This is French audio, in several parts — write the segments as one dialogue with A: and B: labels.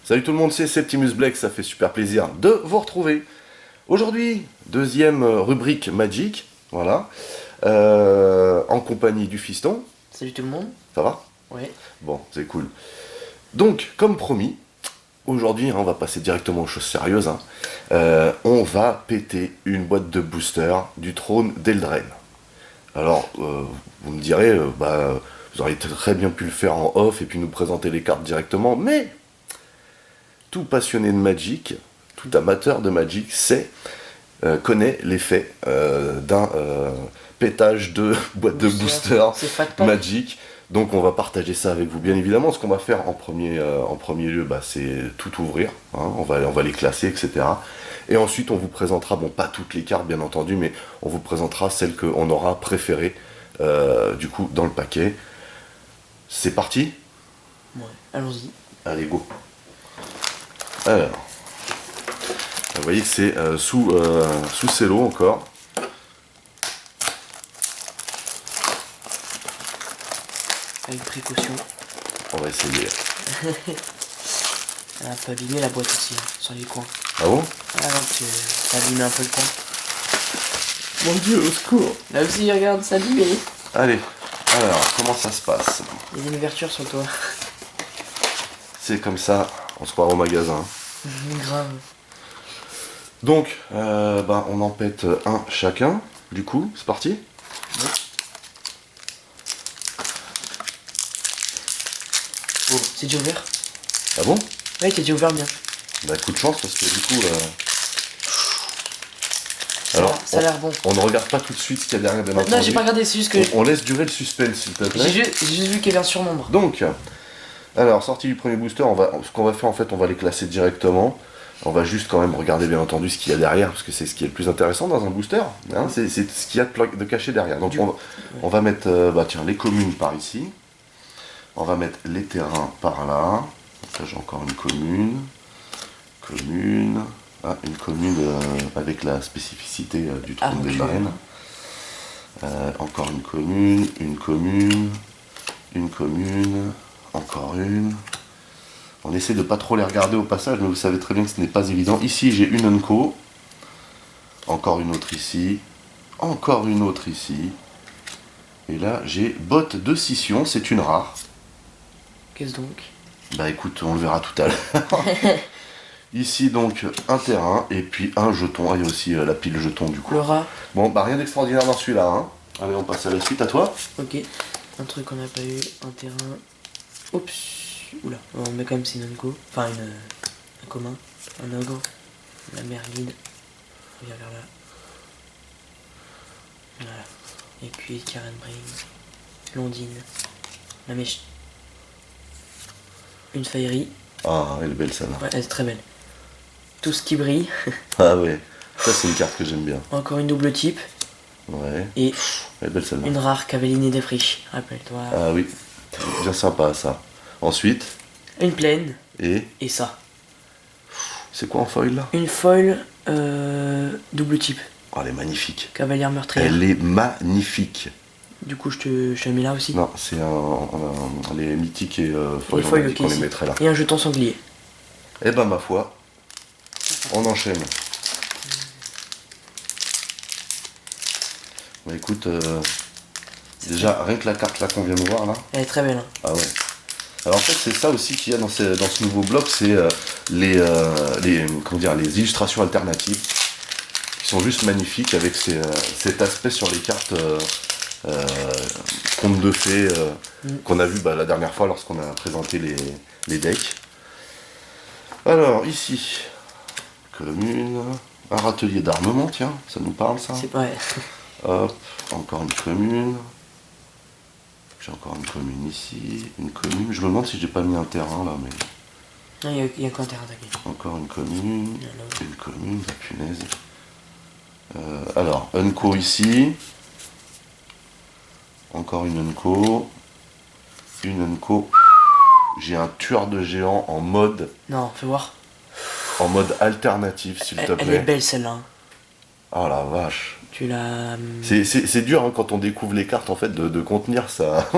A: Salut tout le monde, c'est Septimus Black, ça fait super plaisir de vous retrouver. Aujourd'hui, deuxième rubrique Magic, voilà, en compagnie du fiston.
B: Salut tout le monde.
A: Ça va?
B: Ouais.
A: Bon, c'est cool. Donc, comme promis, aujourd'hui, on va passer directement aux choses sérieuses. On va péter une boîte de booster du trône d'Eldraine. Alors, vous me direz, vous auriez très bien pu le faire en off et puis nous présenter les cartes directement, mais tout passionné de Magic, tout amateur de Magic connaît l'effet d'un pétage de boîte de booster Magic. Donc on va partager ça avec vous, bien évidemment. Ce qu'on va faire en premier lieu, c'est tout ouvrir. On va les classer, etc. Et ensuite on vous présentera, bon pas toutes les cartes bien entendu, mais on vous présentera celles qu'on aura préférées du coup dans le paquet. C'est parti?
B: Ouais, allons-y.
A: Allez, go. Alors, vous voyez que c'est sous cello encore.
B: Avec précaution.
A: On va essayer.
B: Elle a un peu abîmé la boîte aussi, sur les coins.
A: Ah bon?
B: Ah donc ça abîme un peu le coin.
A: Mon dieu, au secours!
B: Là aussi, regarde, ça abîme.
A: Allez, alors, comment ça se passe?
B: Il y a une ouverture sur le toit.
A: C'est comme ça, on se croit au magasin.
B: Grave.
A: Donc, on en pète un chacun, du coup, c'est parti?
B: Ouais. Oh, c'est déjà ouvert?
A: Ah bon?
B: Ouais, t'es déjà ouvert bien.
A: Bah, coup de chance, parce que du coup...
B: Ça a l'air bon.
A: On ne regarde pas tout de suite ce qu'il y a derrière, bien entendu.
B: Non, j'ai pas regardé, c'est juste que...
A: On laisse durer le suspense, s'il te plaît.
B: J'ai juste vu qu'il y avait un surnombre.
A: Donc, alors, sortie du premier booster, ce qu'on va faire, en fait, on va les classer directement. On va juste quand même regarder, bien entendu, ce qu'il y a derrière, parce que c'est ce qui est le plus intéressant dans un booster. C'est ce qu'il y a de caché derrière. Donc, on va mettre les communes par ici. On va mettre les terrains par là. Ça, j'ai encore une commune. Une commune avec la spécificité du trône d'Eldraine. Encore une commune, encore une. On essaie de pas trop les regarder au passage, mais vous savez très bien que ce n'est pas évident. Ici, j'ai une Unco. Encore une autre ici. Encore une autre ici. Et là, j'ai botte de scission, c'est une rare.
B: Qu'est-ce donc?
A: Bah écoute, on le verra tout à l'heure. Ici donc un terrain et puis un jeton. Ah, il y a aussi la pile jeton du coup.
B: Le rat.
A: Bon, rien d'extraordinaire dans celui-là. Allez, on passe à la suite, à toi.
B: Ok. Un truc qu'on n'a pas eu, un terrain. Oups. Oula. On met quand même c'est une Unco. Enfin un commun. Un ogre. La merline. On vient vers là. Voilà. Écuyer, Karen Brain. Londine. La mèche. Une faillerie.
A: Ah, elle est belle celle-là.
B: Ouais, elle est très belle. Tout ce qui brille.
A: Ah ouais, ça c'est une carte que j'aime bien.
B: Encore une double type.
A: Ouais.
B: Et
A: elle est belle celle-là.
B: une rare Cavalier des Friches, rappelle-toi.
A: Ah oui, c'est bien sympa ça. Ensuite.
B: Une plaine.
A: Et
B: ça.
A: C'est quoi en foil là?
B: Une foil double type.
A: Oh, elle est magnifique.
B: Cavalière meurtrière.
A: Elle est magnifique.
B: Du coup, je te mets là aussi.
A: Non, c'est les mythiques et foil,
B: on
A: les mettrait là.
B: Et un jeton sanglier.
A: Eh ben, ma foi, on enchaîne. Bah écoute, déjà, rien que la carte là qu'on vient de voir là.
B: Elle est très belle. Hein.
A: Ah ouais. Alors en fait, c'est ça aussi qu'il y a dans ce nouveau bloc, c'est les illustrations alternatives qui sont juste magnifiques avec cet aspect sur les cartes contes de fées qu'on a vu la dernière fois lorsqu'on a présenté les decks. Alors ici, commune, un râtelier d'armement, tiens, ça nous parle ça.
B: C'est pas.
A: Hop, encore une commune. J'ai encore une commune ici, une commune. Je me demande si j'ai pas mis un terrain là, mais.
B: Non, il y a qu'un terrain attaqué.
A: Encore une commune, la punaise. Alors, Unco ici. Encore une Unco. J'ai un tueur de géant en mode.
B: Non, fais voir.
A: En mode alternatif, s'il te plaît.
B: Elle est belle celle-là.
A: Oh la vache.
B: Tu l'as...
A: C'est dur quand on découvre les cartes en fait de contenir ça.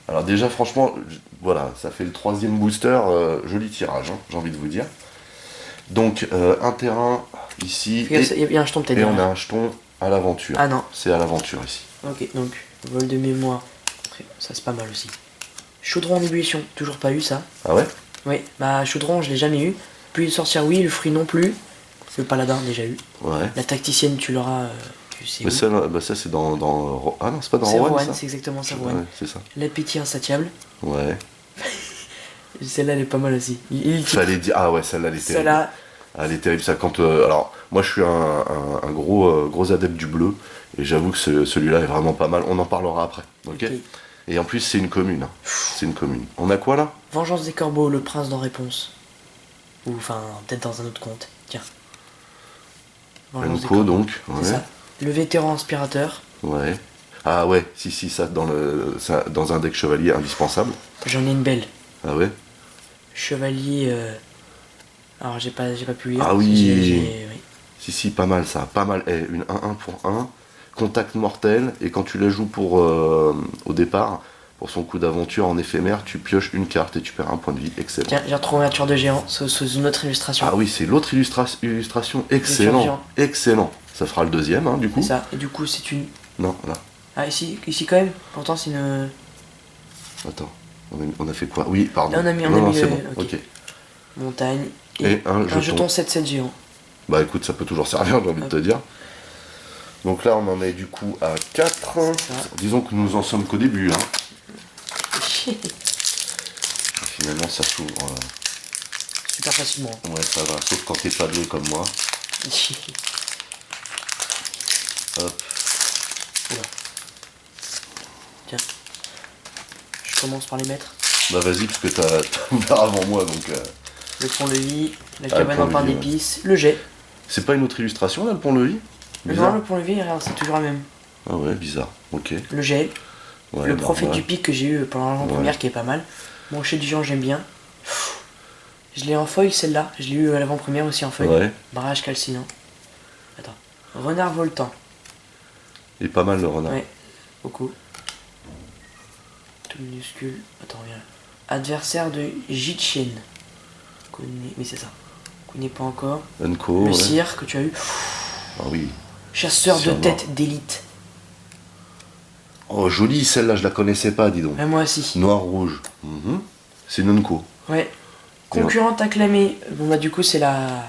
A: Alors déjà, franchement, voilà, ça fait le 3e booster, joli tirage, hein, j'ai envie de vous dire. Donc, un terrain ici,
B: Il y a un jeton peut-être
A: et on a
B: derrière.
A: un jeton à l'aventure.
B: Ah non.
A: C'est à l'aventure ici.
B: Ok, donc, vol de mémoire. Après, ça c'est pas mal aussi. Chaudron en ébullition, toujours pas eu ça.
A: Ah ouais?
B: Oui, bah chaudron je l'ai jamais eu. Puis le sorcière oui, le fruit non plus. Le paladin déjà eu.
A: Ouais.
B: La tacticienne tu l'auras, tu sais
A: Mais
B: où.
A: ça, bah ça c'est dans... Ah non, c'est pas dans
B: C'est
A: Rowan,
B: Rowan,
A: ça?
B: c'est exactement ça,
A: Ouais,
B: Rowan.
A: c'est ça.
B: L'appétit insatiable.
A: Ouais.
B: Celle-là elle est pas mal aussi.
A: Fallait dire... Ah ouais, celle-là, elle est terrible.
B: Celle-là,
A: Ah, elle est terrible, ça, quand... alors, moi, je suis un gros adepte du bleu, et j'avoue que celui-là est vraiment pas mal. On en parlera après, ok?
B: ok.
A: Et en plus, c'est une commune. Hein. C'est une commune. On a quoi, là?
B: Vengeance des corbeaux, le prince dans réponse. Ou enfin, peut-être dans un autre conte. Tiens. Vengeance des
A: Enco,
B: corbeaux.
A: donc.
B: C'est
A: Ouais.
B: ça. Le vétéran inspirateur.
A: Ouais. Ah ouais, si, ça, dans un deck chevalier indispensable.
B: J'en ai une belle.
A: Ah ouais?
B: Chevalier. Alors j'ai pas pu lire.
A: Ah oui.
B: Oui.
A: Si, pas mal, ça. Pas mal. Eh, une 1-1 pour 1. Contact mortel, et quand tu la joues au départ, pour son coup d'aventure en éphémère, tu pioches une carte et tu perds un point de vie. Excellent.
B: Tiens, j'ai retrouvé Nature de géant sous une autre illustration.
A: Ah oui, c'est l'autre illustration.
B: géant.
A: Excellent. Excellent. Ça fera le 2e, hein, du coup.
B: C'est ça. Et du coup, c'est une.
A: Non, là.
B: Ah, ici quand même. Pourtant, c'est une.
A: Attends. On a fait quoi? Oui, pardon.
B: Là, on a mis
A: non, c'est bon.
B: ok.
A: Ok.
B: Montagne.
A: Et un
B: jeton 7-7 géant.
A: Bah écoute, ça peut toujours servir, j'ai envie de te dire. Donc là, on en est du coup à 4. Disons que nous en sommes qu'au début. Hein. Finalement, ça s'ouvre.
B: Super facilement.
A: Ouais, ça va. Sauf quand t'es pas doué comme moi. Hop.
B: Oula. Tiens. Je commence par les mettre.
A: Bah vas-y, parce que t'as ouvert avant moi, donc...
B: Le pont-levis, la
A: le
B: cabane en pain
A: pont-levis,
B: d'épices, le jet.
A: C'est pas une autre illustration, là, le pont-levis?
B: Non,
A: Bizarre.
B: le pont-levis, regarde, c'est toujours la même.
A: Ah ouais, bizarre. Ok.
B: Le jet.
A: Ouais,
B: Le
A: bah,
B: prophète
A: ouais.
B: du pic que j'ai eu pendant l'avant-première qui est pas mal. Mon chez du Jean, j'aime bien. Je l'ai en foil celle-là. Je l'ai eu à l'avant-première aussi en foil.
A: Ouais.
B: Barrage calcinant. Attends. Renard voltant.
A: Il est pas mal, le renard.
B: Ouais. Beaucoup. Tout minuscule. Attends, regarde. Adversaire de Jitchen. Connais. Oui, c'est ça. Connais pas encore.
A: Enco,
B: Le
A: ouais.
B: cire que tu as eu.
A: Ah oui.
B: Chasseur de
A: Cire
B: tête d'élite.
A: Oh, jolie, celle-là, je la connaissais pas, dis donc.
B: Ouais, moi aussi.
A: Noir-rouge. Mhm. C'est une Enco.
B: Ouais. Concurrente acclamée. Bon, bah, du coup, c'est la.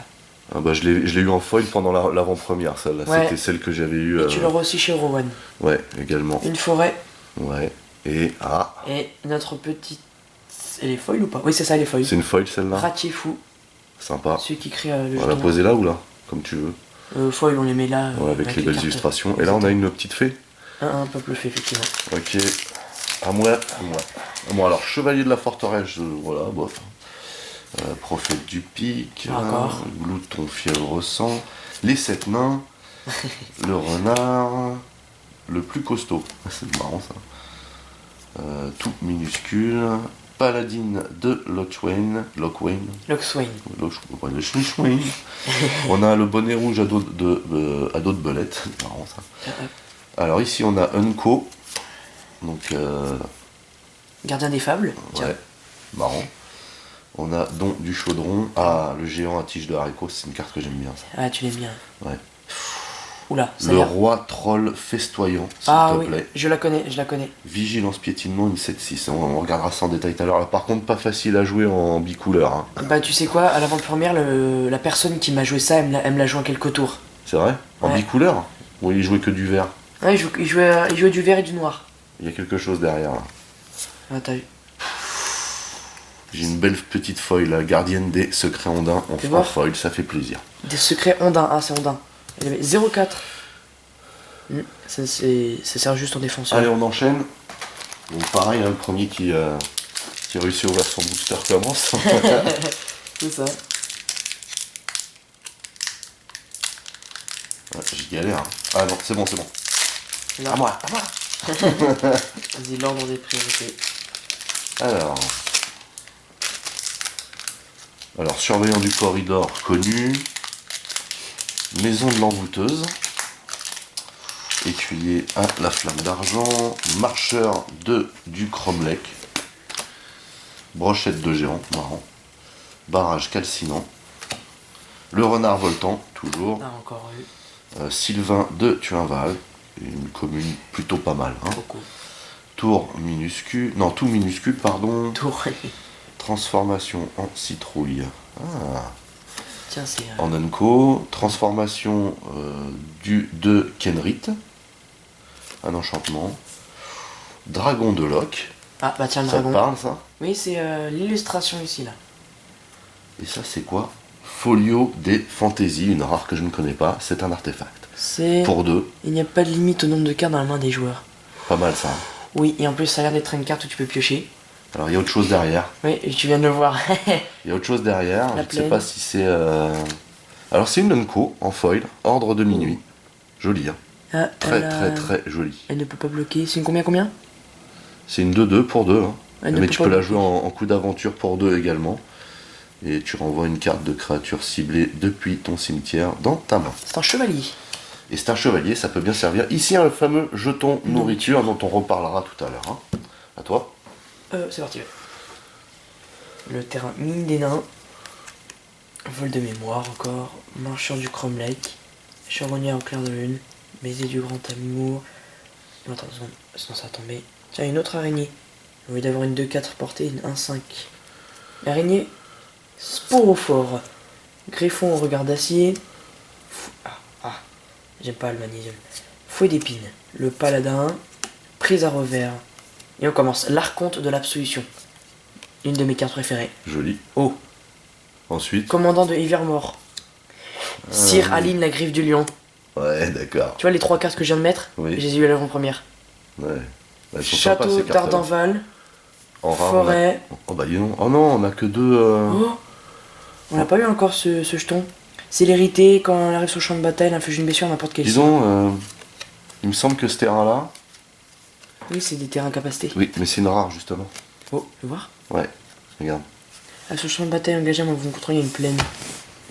A: Ah bah, je l'ai eu en foil pendant l'avant-première, celle-là.
B: Ouais.
A: C'était celle que j'avais eue.
B: Et tu l'auras aussi chez Rowan.
A: Ouais, également.
B: Une forêt.
A: Ouais. Et... Ah,
B: Et notre petite. Elle est foil ou pas? Oui, c'est ça, elle est foil.
A: c'est une foil, celle-là.
B: Ratier fou.
A: Sympa.
B: Celui qui crée le
A: On va la
B: jeton.
A: poser là ou là? Comme tu veux.
B: Foil, on les met là.
A: Ouais, avec les belles
B: cartes.
A: illustrations. Et là, on a une petite fée.
B: Un peuple fait, effectivement.
A: Ok. À moi. Alors, chevalier de la forteresse, voilà, bof. Prophète du pic.
B: Encore.
A: Glouton fièvre sang. Les 7 nains. Le renard. Le plus costaud. C'est marrant ça. Tout minuscule. Paladine de Lochwain.
B: Loxwain.
A: On a le bonnet rouge à dos de belette. C'est marrant ça. Alors ici on a Unco. Donc
B: Gardien des fables. Tiens.
A: ouais, marrant. On a Don du Chaudron. Ah, le géant à tige de haricots, c'est une carte que j'aime bien ça.
B: Ah, tu l'aimes bien.
A: Ouais.
B: Oula, ça
A: Le
B: y est.
A: roi troll festoyant, s'il
B: Ah
A: te
B: oui,
A: plaît.
B: je la connais.
A: Vigilance piétinement, une 7-6. On regardera ça en détail tout à l'heure. Par contre, pas facile à jouer en bicouleur. Hein.
B: Bah, tu sais quoi, à l'avant-première, la personne qui m'a joué ça, elle me l'a joué en quelques tours.
A: C'est vrai? En
B: Ouais.
A: bicouleur? Ou il jouait que du vert?
B: Ouais, il jouait du vert et du noir.
A: Il y a quelque chose derrière là.
B: Ah, t'as vu.
A: J'ai une belle petite foil, la gardienne des secrets ondins
B: Fais
A: en
B: voir.
A: foil, ça fait plaisir.
B: Des secrets ondins. Ah, c'est ondin. Elle avait 0,4. Ça sert juste en défenseur.
A: Allez, on enchaîne. Donc pareil, hein, le premier qui réussit à ouvrir son booster commence.
B: C'est ça.
A: Ouais, j'y galère. Hein. Ah non, c'est bon.
B: Là.
A: À moi.
B: Vas-y, l'ordre des priorités.
A: Alors, surveillant du corridor connu. Maison de l'envoûteuse. écuyer à la flamme d'argent, marcheur du cromlech, brochette de géant, marrant, barrage calcinant, le renard voltant, toujours,
B: Ah, encore eu.
A: Sylvain de Tuinval, une commune plutôt pas mal. Hein.
B: Beaucoup.
A: Tour minuscule, non tout minuscule, pardon.
B: Tour.
A: Transformation en citrouille. Ah.
B: Tiens, c'est.
A: En Unco, transformation de Kenrit, un enchantement. Dragon de Locke.
B: Ah, bah tiens, le
A: Ça te
B: dragon.
A: parle ça?
B: Oui, c'est l'illustration ici, là.
A: Et ça c'est quoi? Folio des Fantaisies, une rare que je ne connais pas, c'est un artefact.
B: C'est.
A: Pour 2,
B: Il n'y a pas de limite au nombre de cartes dans la main des joueurs.
A: pas mal ça. Hein.
B: Oui, et en plus, ça a l'air d'être une carte où tu peux piocher.
A: Alors il y a autre chose derrière.
B: Oui, et tu viens de le voir.
A: Il y a autre chose derrière,
B: La
A: je ne sais
B: plaine.
A: pas si c'est... Alors c'est une Unco en foil, ordre de minuit. Jolie, hein.
B: Ah,
A: Très
B: elle a-
A: très très jolie.
B: Elle ne peut pas bloquer. C'est une combien?
A: C'est une 2-2 pour 2. Hein.
B: Elle ne
A: Mais
B: peut
A: tu
B: pas
A: peux la
B: bloquer.
A: jouer en coup d'aventure pour 2 également. Et tu renvoies une carte de créature ciblée depuis ton cimetière dans ta main.
B: C'est un chevalier.
A: Et c'est un chevalier, ça peut bien servir. Ici, un fameux jeton nourriture dont on reparlera tout à l'heure. Hein. À toi.
B: C'est parti. Le terrain mine des nains. Vol de mémoire encore. Marcheur du cromlech. Charognard au clair de lune. Baiser du grand amour. Non, attends 2 secondes, sinon ça va tomber. Tiens, une autre araignée. Au lieu d'avoir une 2-4 portée, une 1-5. Araignée sporophore. Griffon au regard d'acier. J'aime pas le magnésium. Fouet d'épines. Le paladin. Prise à revers. Et on commence. L'archonte de l'absolution. Une de mes cartes préférées.
A: Joli.
B: Oh.
A: Ensuite.
B: Commandant de Evermore. Sire
A: oui.
B: Aline, la griffe du lion.
A: Ouais, d'accord.
B: Tu vois les 3 cartes que je viens de mettre?
A: Oui.
B: Je les ai eues à l'avant-première.
A: Ouais. Elles sont sympas,
B: Château
A: ces cartes-là.
B: d'Ardenval.
A: En rare,
B: Forêt.
A: Oh bah dis donc. Oh non, on a que 2.
B: Oh. On n'a pas eu encore ce jeton. Célérité, quand elle arrive sur le champ de bataille, elle inflige une blessure à n'importe quel cible.
A: Disons, il me semble que ce terrain-là.
B: Oui, c'est des terrains capacité.
A: Oui, mais c'est une rare justement.
B: Oh, tu veux voir?
A: Ouais, regarde.
B: Ah, sur le champ de bataille engagé, moi, vous contrôlez, il y a une plaine.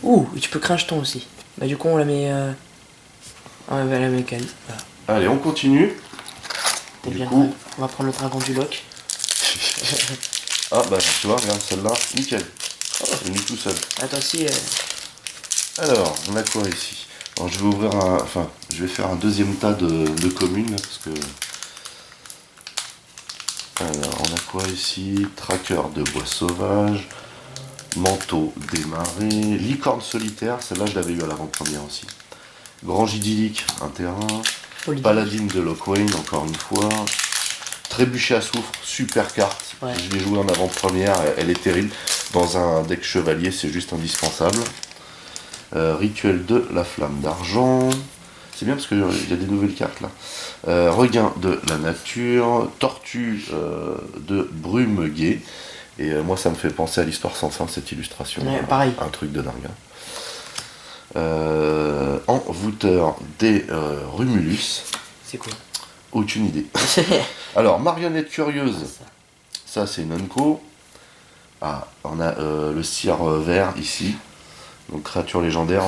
B: Ouh, et tu peux créer un jeton aussi. Bah, du coup, on la met. On va la mettre calme. Voilà.
A: Allez, on continue.
B: T'es
A: Du
B: bien
A: coup-
B: prêt. On va prendre le dragon du loch.
A: Ah bah tu vois, regarde celle-là, nickel. C'est venu tout seul.
B: Ah, toi aussi.
A: Alors, on a quoi ici? Alors je vais ouvrir un. Enfin, je vais faire un deuxième tas de communes là, parce que. Alors, on a quoi ici? Tracker de bois sauvage, manteau démarré, licorne solitaire, celle-là je l'avais eu à l'avant-première aussi. Grange idyllique, un terrain.
B: Olivier.
A: Paladine de Lockwayne, encore une fois. Trébuchet à soufre, super carte.
B: Ouais.
A: Je l'ai joué en avant-première, elle est terrible. Dans un deck chevalier, c'est juste indispensable. Rituel de la flamme d'argent. C'est bien parce qu'il y a des nouvelles cartes là. Regain de la nature. Tortue de brume gay. Et moi, ça me fait penser à l'histoire sans fin, cette illustration.
B: Ouais, pareil.
A: Un truc de dingue. Hein. Envoûteur des Rumulus.
B: C'est quoi?
A: Aucune idée. Alors, marionnette curieuse. Ça, c'est une Unco. Ah, on a le cire vert ici. Donc, créature légendaire.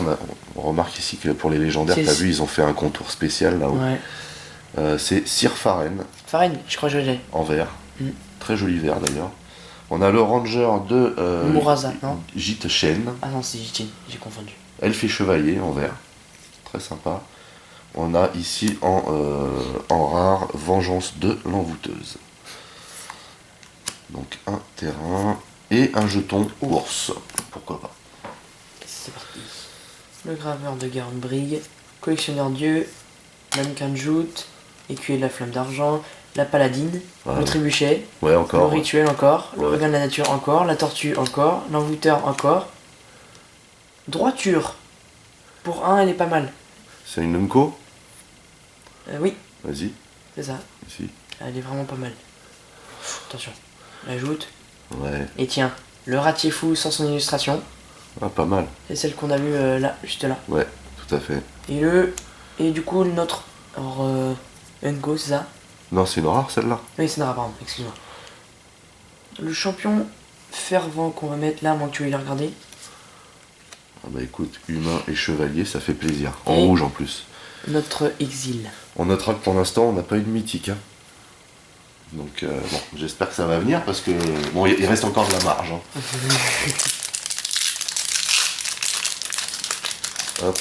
A: On remarque ici que pour les légendaires,
B: C'est-
A: t'as vu, ils ont fait un contour spécial là-haut.
B: Ouais.
A: C'est cire Faren
B: Farine, je crois que je l'ai.
A: en vert.
B: Mm.
A: Très joli vert d'ailleurs. On a le ranger de
B: Murasa, non?
A: Gîte Chêne.
B: Ah non, c'est Jitine, j'ai confondu.
A: Elfe et chevalier en vert. Très sympa. On a ici en rare Vengeance de l'envoûteuse. Donc un terrain et un jeton ours. Pourquoi pas.
B: C'est parti. Le graveur de Garnbrig, collectionneur dieu, mannequin de joute, écuyer de la flamme d'argent, la paladine,
A: Ouais.
B: le trébuchet,
A: Ouais,
B: le
A: encore.
B: rituel encore, le
A: Ouais.
B: regain de la nature encore, la tortue encore, l'envoûteur encore. Droiture. Pour un, elle est pas mal.
A: C'est une Unco.
B: Oui,
A: Vas-y,
B: c'est ça.
A: ici.
B: Elle est vraiment pas mal. Attention. La joute.
A: Ouais.
B: Et tiens, le ratier fou sans son illustration.
A: Ah, pas mal.
B: C'est celle qu'on a vue là, juste là.
A: Ouais, tout à fait.
B: Et du coup, notre. Alors, Ungo, c'est ça?
A: Non, c'est une rare celle-là.
B: Oui, c'est Nara, pardon, excuse-moi. Le champion fervent qu'on va mettre là, à moins que tu veuilles le regarder.
A: Ah bah écoute, humain et chevalier, ça fait plaisir. En
B: Et-
A: rouge en plus.
B: Notre exil.
A: On notera que pour l'instant, on n'a pas eu de mythique. Hein. Donc, bon, j'espère que ça va venir parce que, bon, il reste encore de la marge. Hein. Hop.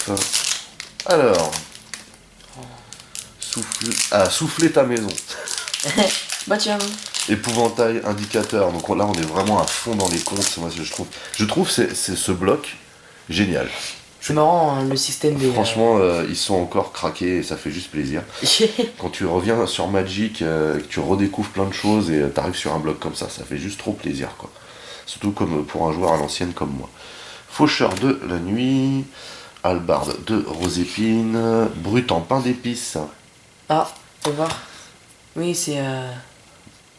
A: Alors, souffler ta maison.
B: Bah tiens.
A: Épouvantail, indicateur. Donc là, on est vraiment à fond dans les comptes. Moi, je trouve c'est ce bloc génial.
B: C'est marrant, hein, le système des...
A: Franchement, ils sont encore craqués et ça fait juste plaisir. Quand tu reviens sur Magic, que tu redécouvres plein de choses et t'arrives sur un bloc comme ça fait juste trop plaisir, quoi. Surtout comme pour un joueur à l'ancienne comme moi. Faucheur de la nuit, hallebarde de rosépine, brut en pain d'épices.
B: Ah, faut voir. Oui, c'est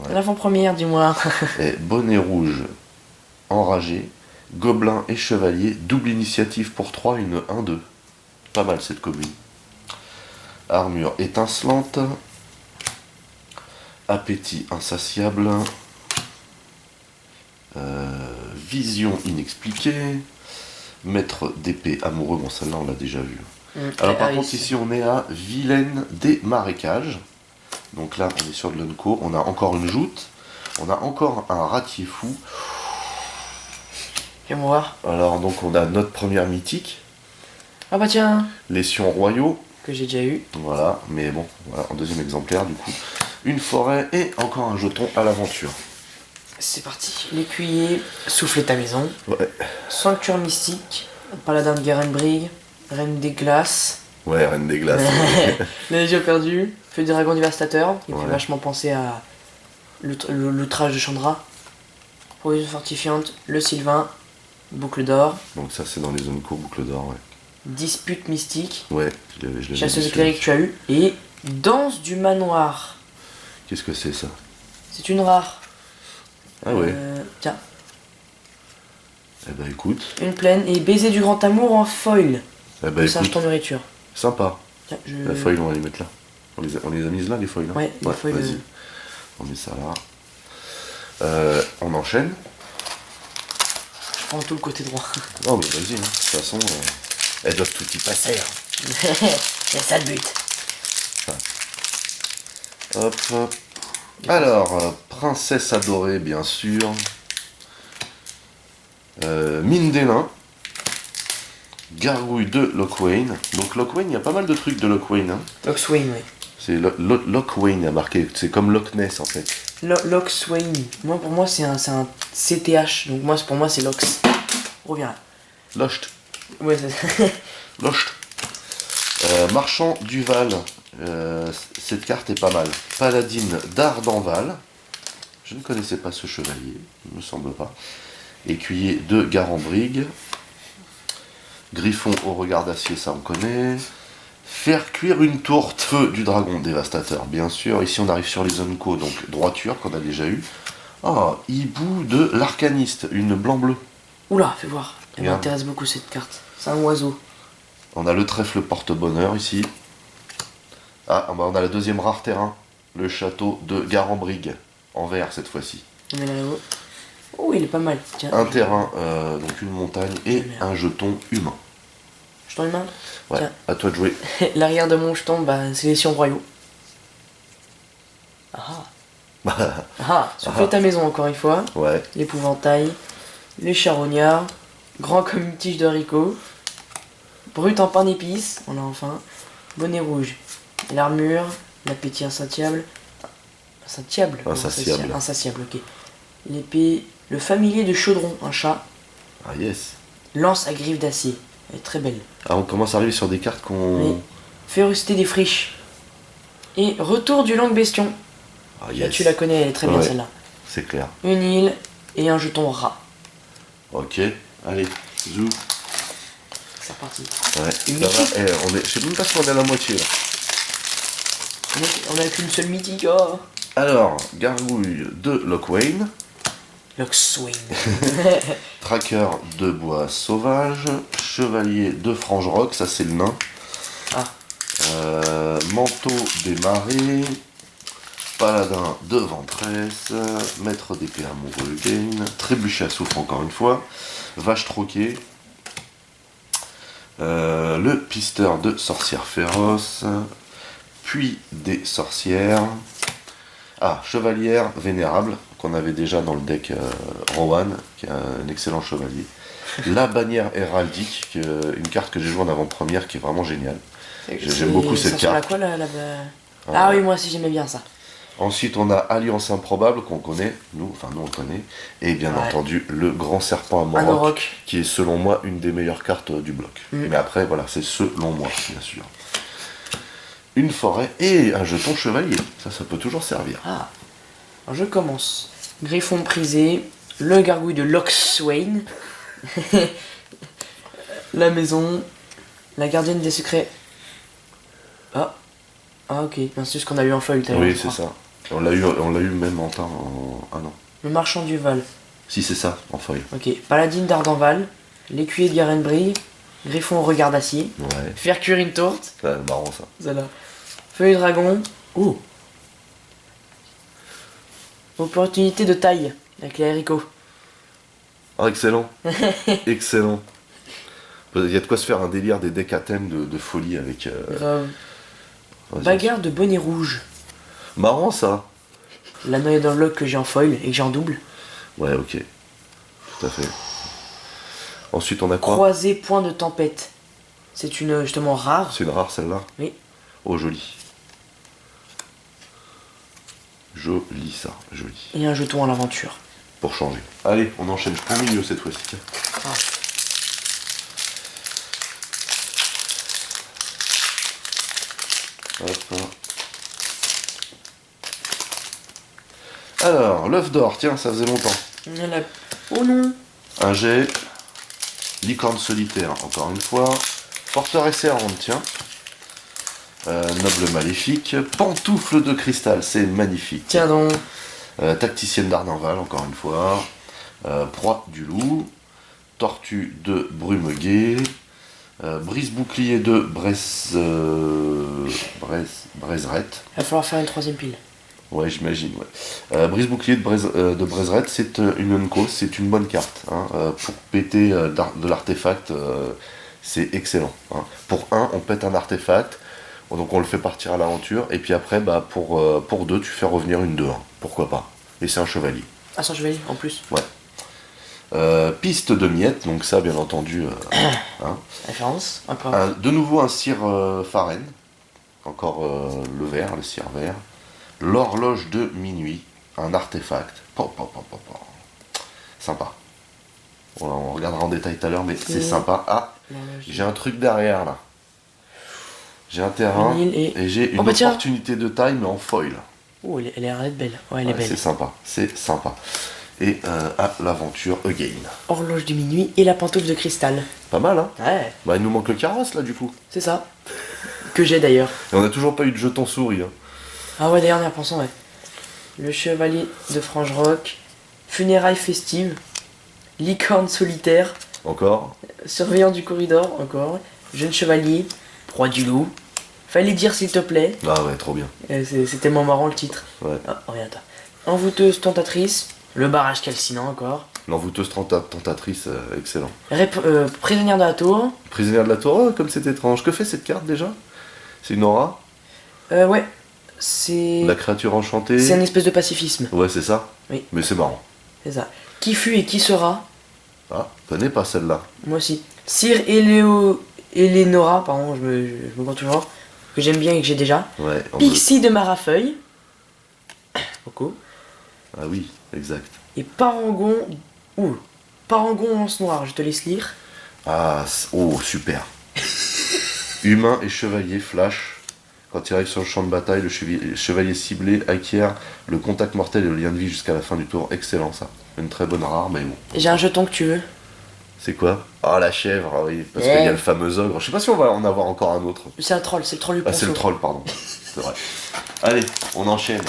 B: l'avant-première, dis-moi.
A: Et bonnet rouge enragé, gobelin et chevalier, double initiative pour 3, une 1-2. Pas mal cette commune. Armure étincelante, appétit insatiable, vision inexpliquée, maître d'épée amoureux, bon celle-là on l'a déjà vu. Alors par contre ici on est à Vilaine des marécages. Donc là on est sur de l'Unco, on a encore une joute, on a encore un ratier fou.
B: Viens voir.
A: Alors donc on a notre première mythique.
B: Ah bah tiens.
A: Les Sions royaux.
B: Que j'ai déjà eu.
A: Voilà, mais bon, voilà, en deuxième exemplaire du coup. Une forêt et encore un jeton à l'aventure.
B: C'est parti. L'écuyer, souffler ta maison.
A: Ouais.
B: Sanctuaire mystique, paladin de Garenbrig, reine des glaces.
A: Ouais, reine des glaces.
B: Les yeux perdus, feu du dragon dévastateur, qui me fait
A: Ouais.
B: vachement penser à l'outrage de Chandra. Provision fortifiante, le Sylvain, boucle d'or,
A: Donc ça c'est dans les zones courtes, boucle d'or, ouais.
B: dispute mystique,
A: Ouais, je l'avais
B: chasseuse
A: vu,
B: éclairée que tu as eu, et danse du manoir.
A: Qu'est-ce que c'est ça?
B: C'est une rare.
A: Ah ouais.
B: Tiens,
A: Eh ben écoute.
B: une plaine et baiser du grand amour en foil.
A: Eh ben
B: Singe
A: écoute.
B: ton nourriture.
A: Sympa.
B: Tiens,
A: La foil on va les mettre là. On les a mises là les foils. Hein
B: Ouais, les foils,
A: vas-y. On met ça là. On enchaîne.
B: Je prends tout le côté droit.
A: Non mais vas-y, hein. De toute façon, elles doivent tout y passer. Hein.
B: C'est ça le but.
A: Hop, hop. Alors, princesse adorée, bien sûr. Mine des nains. Gargouille de Lockwayne. Donc Lockwayne, il y a pas mal de trucs de Lockwayne. Hein.
B: Lockswain, oui.
A: C'est Lockwayne à marqué. C'est comme Loch Ness en fait.
B: Lockswain. Moi, pour moi, c'est un CTH. Donc, pour moi, c'est Lox. Reviens là.
A: Locht.
B: Ouais, c'est
A: Locht. Marchand Duval. Cette carte est pas mal. Paladine d'Ardenval. Je ne connaissais pas ce chevalier. Il me semble pas. Écuyer de Garenbrig. Griffon au regard d'acier, ça on connaît. Faire cuire une tourte, feu du dragon dévastateur, bien sûr. Ici on arrive sur les Unco, donc droiture qu'on a déjà eu. Ah, hibou de l'arcaniste, une blanc-bleu.
B: Oula, fais voir. Elle
A: Regarde.
B: m'intéresse beaucoup cette carte. C'est un oiseau.
A: On a le trèfle porte-bonheur ici. Ah, bah on a la deuxième rare terrain, le château de Garenbrig, en vert cette fois-ci.
B: On est là-haut. Oh, il est pas mal. Tiens.
A: Un terrain, donc une montagne et
B: Merde.
A: un jeton humain.
B: Jetons humain.
A: Ouais,
B: Tiens.
A: à toi de jouer.
B: L'arrière de mon jeton, bah, c'est les Sions royaux. Ah. Ah, souffler ta maison encore une fois.
A: Ouais,
B: L'épouvantail. Les charognards. Grand comme une tige de haricot. Brut en pain d'épices. On a enfin. Bonnet rouge. L'armure. L'appétit insatiable. Insatiable. ou
A: Insatiable.
B: Insatiable, ok. L'épée. Le familier de chaudron, un chat.
A: ah yes.
B: Lance à griffes d'acier. Elle est très belle.
A: Ah, on commence à arriver sur des cartes qu'on...
B: Oui. Férocité des friches. Et retour du langue bestion.
A: Ah
B: Là,
A: yes.
B: tu la connais, elle est très bien
A: Ouais.
B: celle-là.
A: C'est clair.
B: Une île et un jeton rat.
A: Ok, allez, zou.
B: C'est reparti.
A: Ouais,
B: Une
A: ça va.
B: mythique.
A: Je sais même pas si on est à la moitié là.
B: On a qu'une seule mythique. Oh.
A: Alors, gargouille de Lockwayne,
B: Lockswain.
A: tracker de bois sauvage, chevalier de Frange-Rock, ça c'est le nain.
B: Ah.
A: Manteau des marées, paladin de Ventresse, maître d'épée amoureux Gain, trébuchet à souffle encore une fois, vache troquée, le pisteur de sorcière féroce, Puis des sorcières. Ah, chevalière vénérable, qu'on avait déjà dans le deck Rowan, qui est un excellent chevalier. La bannière héraldique, une carte que j'ai jouée en avant-première qui est vraiment géniale. J'aime beaucoup cette
B: Ça ressemble à
A: carte.
B: quoi Ah oui, moi aussi j'aimais bien ça.
A: Ensuite, on a Alliance Improbable, qu'on connaît, nous on le connaît. Et bien entendu, le Grand Serpent à Morok, qui est selon moi une des meilleures cartes du bloc. Mais après, voilà, c'est selon moi, bien sûr. Une forêt et un jeton chevalier. Ça peut toujours servir.
B: Ah, alors je commence. Griffon prisé, le gargouille de Loxswain, la maison, la gardienne des secrets. Ah, ok, c'est ce qu'on a eu en feuille tout à l'heure.
A: Oui, c'est ça. On l'a eu même en temps. Ah non.
B: Le marchand du Val.
A: Si, c'est ça, en feuille.
B: Ok, paladine d'Ardenval, l'écuyer de Garenbrig, griffon au regard d'acier,
A: Ouais.
B: faire cuire une tourte.
A: C'est marrant ça.
B: Voilà. Feuille dragon. Ouh. Opportunité de taille avec les haricots.
A: Ah, excellent. Excellent. Il y a de quoi se faire un délire des decks à thème de folie avec.
B: Grave.
A: Vas-y.
B: Bagarre de bonnet rouge.
A: Marrant ça.
B: La noyade dans le lock que j'ai en foil et que j'ai en double.
A: Ouais, ok. Tout à fait. Ensuite, on a quoi?
B: Croisé point de tempête. C'est une justement rare.
A: C'est une rare celle-là?
B: Oui.
A: Oh, joli. Joli ça, joli.
B: Et un jeton à l'aventure.
A: Pour changer. Allez, on enchaîne au milieu cette fois-ci. Tiens.
B: Ah.
A: Hop, hop. Alors, l'œuf d'or, tiens, ça faisait longtemps.
B: Oh non.
A: Un jet. Licorne solitaire, encore une fois. Forteresse errante, tiens. Noble maléfique. Pantoufle de cristal, c'est magnifique.
B: Tiens donc.
A: Tacticienne d'Ardenval, encore une fois. Proie du loup. Tortue de Brumeguet. Brise-bouclier de Brezerette.
B: Il va falloir faire une troisième pile.
A: Ouais, j'imagine, ouais. Brise-bouclier de Brezerette, c'est une unco, c'est une bonne carte. Hein. Pour péter de l'artefact, c'est excellent. Hein. Pour un, on pète un artefact, donc on le fait partir à l'aventure, et puis après, bah, pour deux, tu fais revenir une 2-1. Pourquoi pas. Et c'est un chevalier.
B: Ah, c'est un chevalier en plus.
A: Ouais. Piste de miettes, donc ça, bien entendu. Hein.
B: Référence, encore.
A: De nouveau un cire Faren. Encore le vert, le cire vert. L'horloge de minuit, un artefact. Sympa. On regardera en détail tout à l'heure, mais c'est sympa. Ah, j'ai un truc derrière là. J'ai un terrain et j'ai une opportunité de taille, mais en foil.
B: Oh, elle a l'air d'être belle. Ouais, elle est belle.
A: C'est sympa, c'est sympa. Et à l'aventure again.
B: Horloge de minuit et la pantoufle de cristal.
A: Pas mal, hein?
B: Ouais.
A: Bah, il nous manque le carrosse là, du coup.
B: C'est ça. Que j'ai d'ailleurs.
A: Et on a toujours pas eu de jeton souris. Hein.
B: Ah ouais, d'ailleurs, en y repensant, ouais. Le chevalier de Frange-Roc, funérailles festives, licorne solitaire,
A: Encore.
B: surveillant du corridor, encore, jeune chevalier, proie du loup. Fallait dire s'il te plaît.
A: Ah ouais, trop bien.
B: C'est tellement marrant le titre.
A: Ouais.
B: Ah, regarde. Envoûteuse tentatrice, le barrage calcinant encore.
A: L'envoûteuse tentatrice, excellent.
B: Prisonnière de la tour.
A: Prisonnière de la tour, oh, comme c'est étrange. Que fait cette carte déjà? C'est une aura?
B: Ouais. C'est.
A: La créature enchantée.
B: C'est une espèce de pacifisme.
A: Ouais, c'est ça.
B: Oui.
A: Mais c'est marrant.
B: C'est ça. Qui fut et qui sera?
A: Ah, je connais pas celle-là.
B: Moi aussi. Sir Eleonora, pardon, je me compte toujours. Que j'aime bien et que j'ai déjà.
A: Ouais.
B: Pixie de Marafeuille. Beaucoup.
A: Ah oui, exact.
B: Et Parangon. Ouh. Parangon lance noire, je te laisse lire.
A: Ah, oh, super. Humain et chevalier flash. Quand il arrive sur le champ de bataille, le chevalier ciblé acquiert le contact mortel et le lien de vie jusqu'à la fin du tour. Excellent ça. Une très bonne rare, mais bon.
B: J'ai un jeton que tu veux.
A: C'est quoi? Ah, la chèvre, ah oui, parce qu'il y a le fameux ogre. Je sais pas si on va en avoir encore un autre.
B: C'est un troll, c'est le troll du
A: Ah, c'est
B: ponceau.
A: le troll, pardon. C'est vrai. Allez, on enchaîne.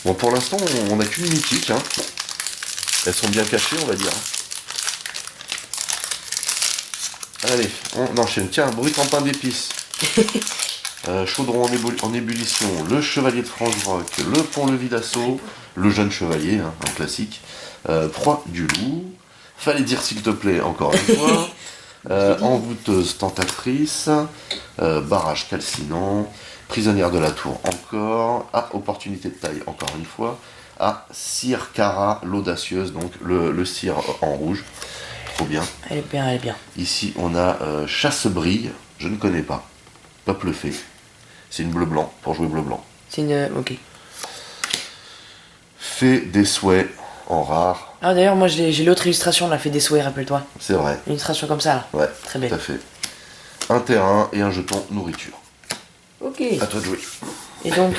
A: Bon, pour l'instant, on n'a qu'une mythique. Hein. Elles sont bien cachées, on va dire. Allez, on enchaîne. Tiens, brut en pain d'épices. Chaudron en ébullition, le chevalier de Franche-Roc, le pont-levis d'assaut, le jeune chevalier, hein, un classique, proie du loup, fallait dire s'il te plaît encore une fois, Envoûteuse tentatrice, barrage calcinant, prisonnière de la tour encore, opportunité de taille encore une fois, cire Cara l'audacieuse, donc le cire en rouge, trop bien.
B: Elle est bien, elle est bien.
A: Ici on a chasse-brille, je ne connais pas, peuple fée, c'est une bleu-blanc, pour jouer bleu-blanc.
B: C'est une... ok.
A: Fée des souhaits en rare.
B: Ah d'ailleurs moi j'ai l'autre illustration, on l'a fait des souhaits, rappelle-toi.
A: C'est vrai.
B: Une illustration comme ça là.
A: Ouais,
B: très belle.
A: Tout à fait. Un terrain et un jeton nourriture.
B: Ok.
A: À toi de jouer.
B: Et donc,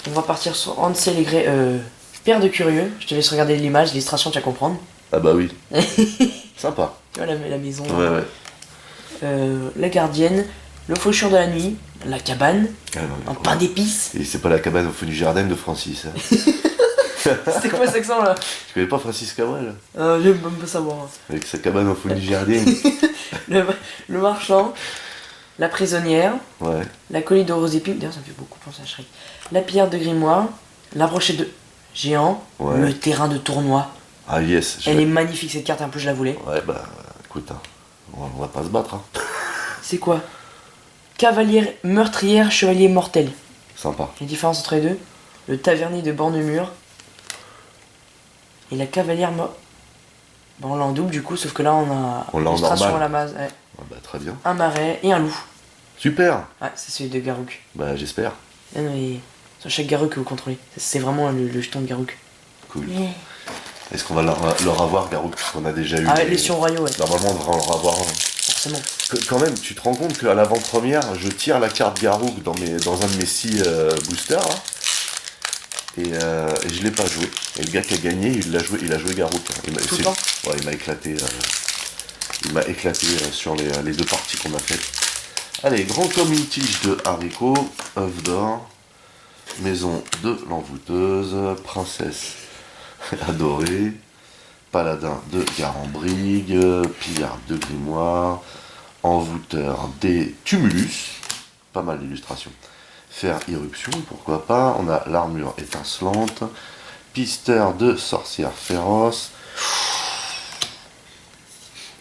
B: on va partir sur Hansel et Gretel, Père de Curieux. Je te laisse regarder l'image, l'illustration, tu vas comprendre.
A: Ah bah oui. Sympa.
B: Tu vois la maison.
A: Ouais.
B: La gardienne, le faucheur de la nuit, la cabane,
A: Ah non,
B: un pain d'épices.
A: Et c'est pas la cabane au fond du jardin de Francis. Hein.
B: C'était quoi cet accent là?
A: Tu connais pas Francis Cabrel?
B: J'aime même pas savoir.
A: Avec sa cabane au fond du jardin.
B: Le marchand, la prisonnière,
A: Ouais.
B: la colline de rose épines, d'ailleurs ça me fait beaucoup penser à Shrek. La pierre de grimoire, la brochette de géant,
A: Ouais.
B: le terrain de tournoi.
A: Ah yes.
B: Elle est magnifique cette carte, un peu je la voulais.
A: Ouais bah écoute, hein, on va pas se battre. Hein.
B: C'est quoi? Cavalière meurtrière, chevalier mortel.
A: Sympa.
B: La différence entre les deux, le tavernier de Bornemur et la cavalière Bon, on l'a en double du coup, sauf que là on a
A: On l'a en
B: illustration
A: normal.
B: à la base. Ouais.
A: Ah bah très bien.
B: Un marais et un loup.
A: Super.
B: Ouais, c'est celui de Garouk.
A: Bah j'espère.
B: Ah non, mais sur chaque Garouk que vous contrôlez. C'est vraiment le jeton de Garouk.
A: Cool. Est-ce qu'on va leur avoir, Garouk, parce qu'on a déjà eu...
B: Ah ouais, les Sion Royaux, ouais.
A: Normalement, on devrait en avoir un.
B: Forcément.
A: Quand même, tu te rends compte qu'à l'avant-première, je tire la carte Garouk dans un de mes 6 boosters, là, et je l'ai pas joué. Et le gars qui a gagné, il a joué Garouk. Hein.
B: Tout le temps.
A: Ouais, il m'a éclaté. Sur les 2 parties qu'on a faites. Allez, grand comme une tige de haricots, œuf d'or, maison de l'envoûteuse, princesse adorée, paladin de Garambrigue, pillard de grimoire, envoûteur des tumulus, pas mal d'illustrations, faire irruption, pourquoi pas, on a l'armure étincelante, pisteur de sorcière féroce,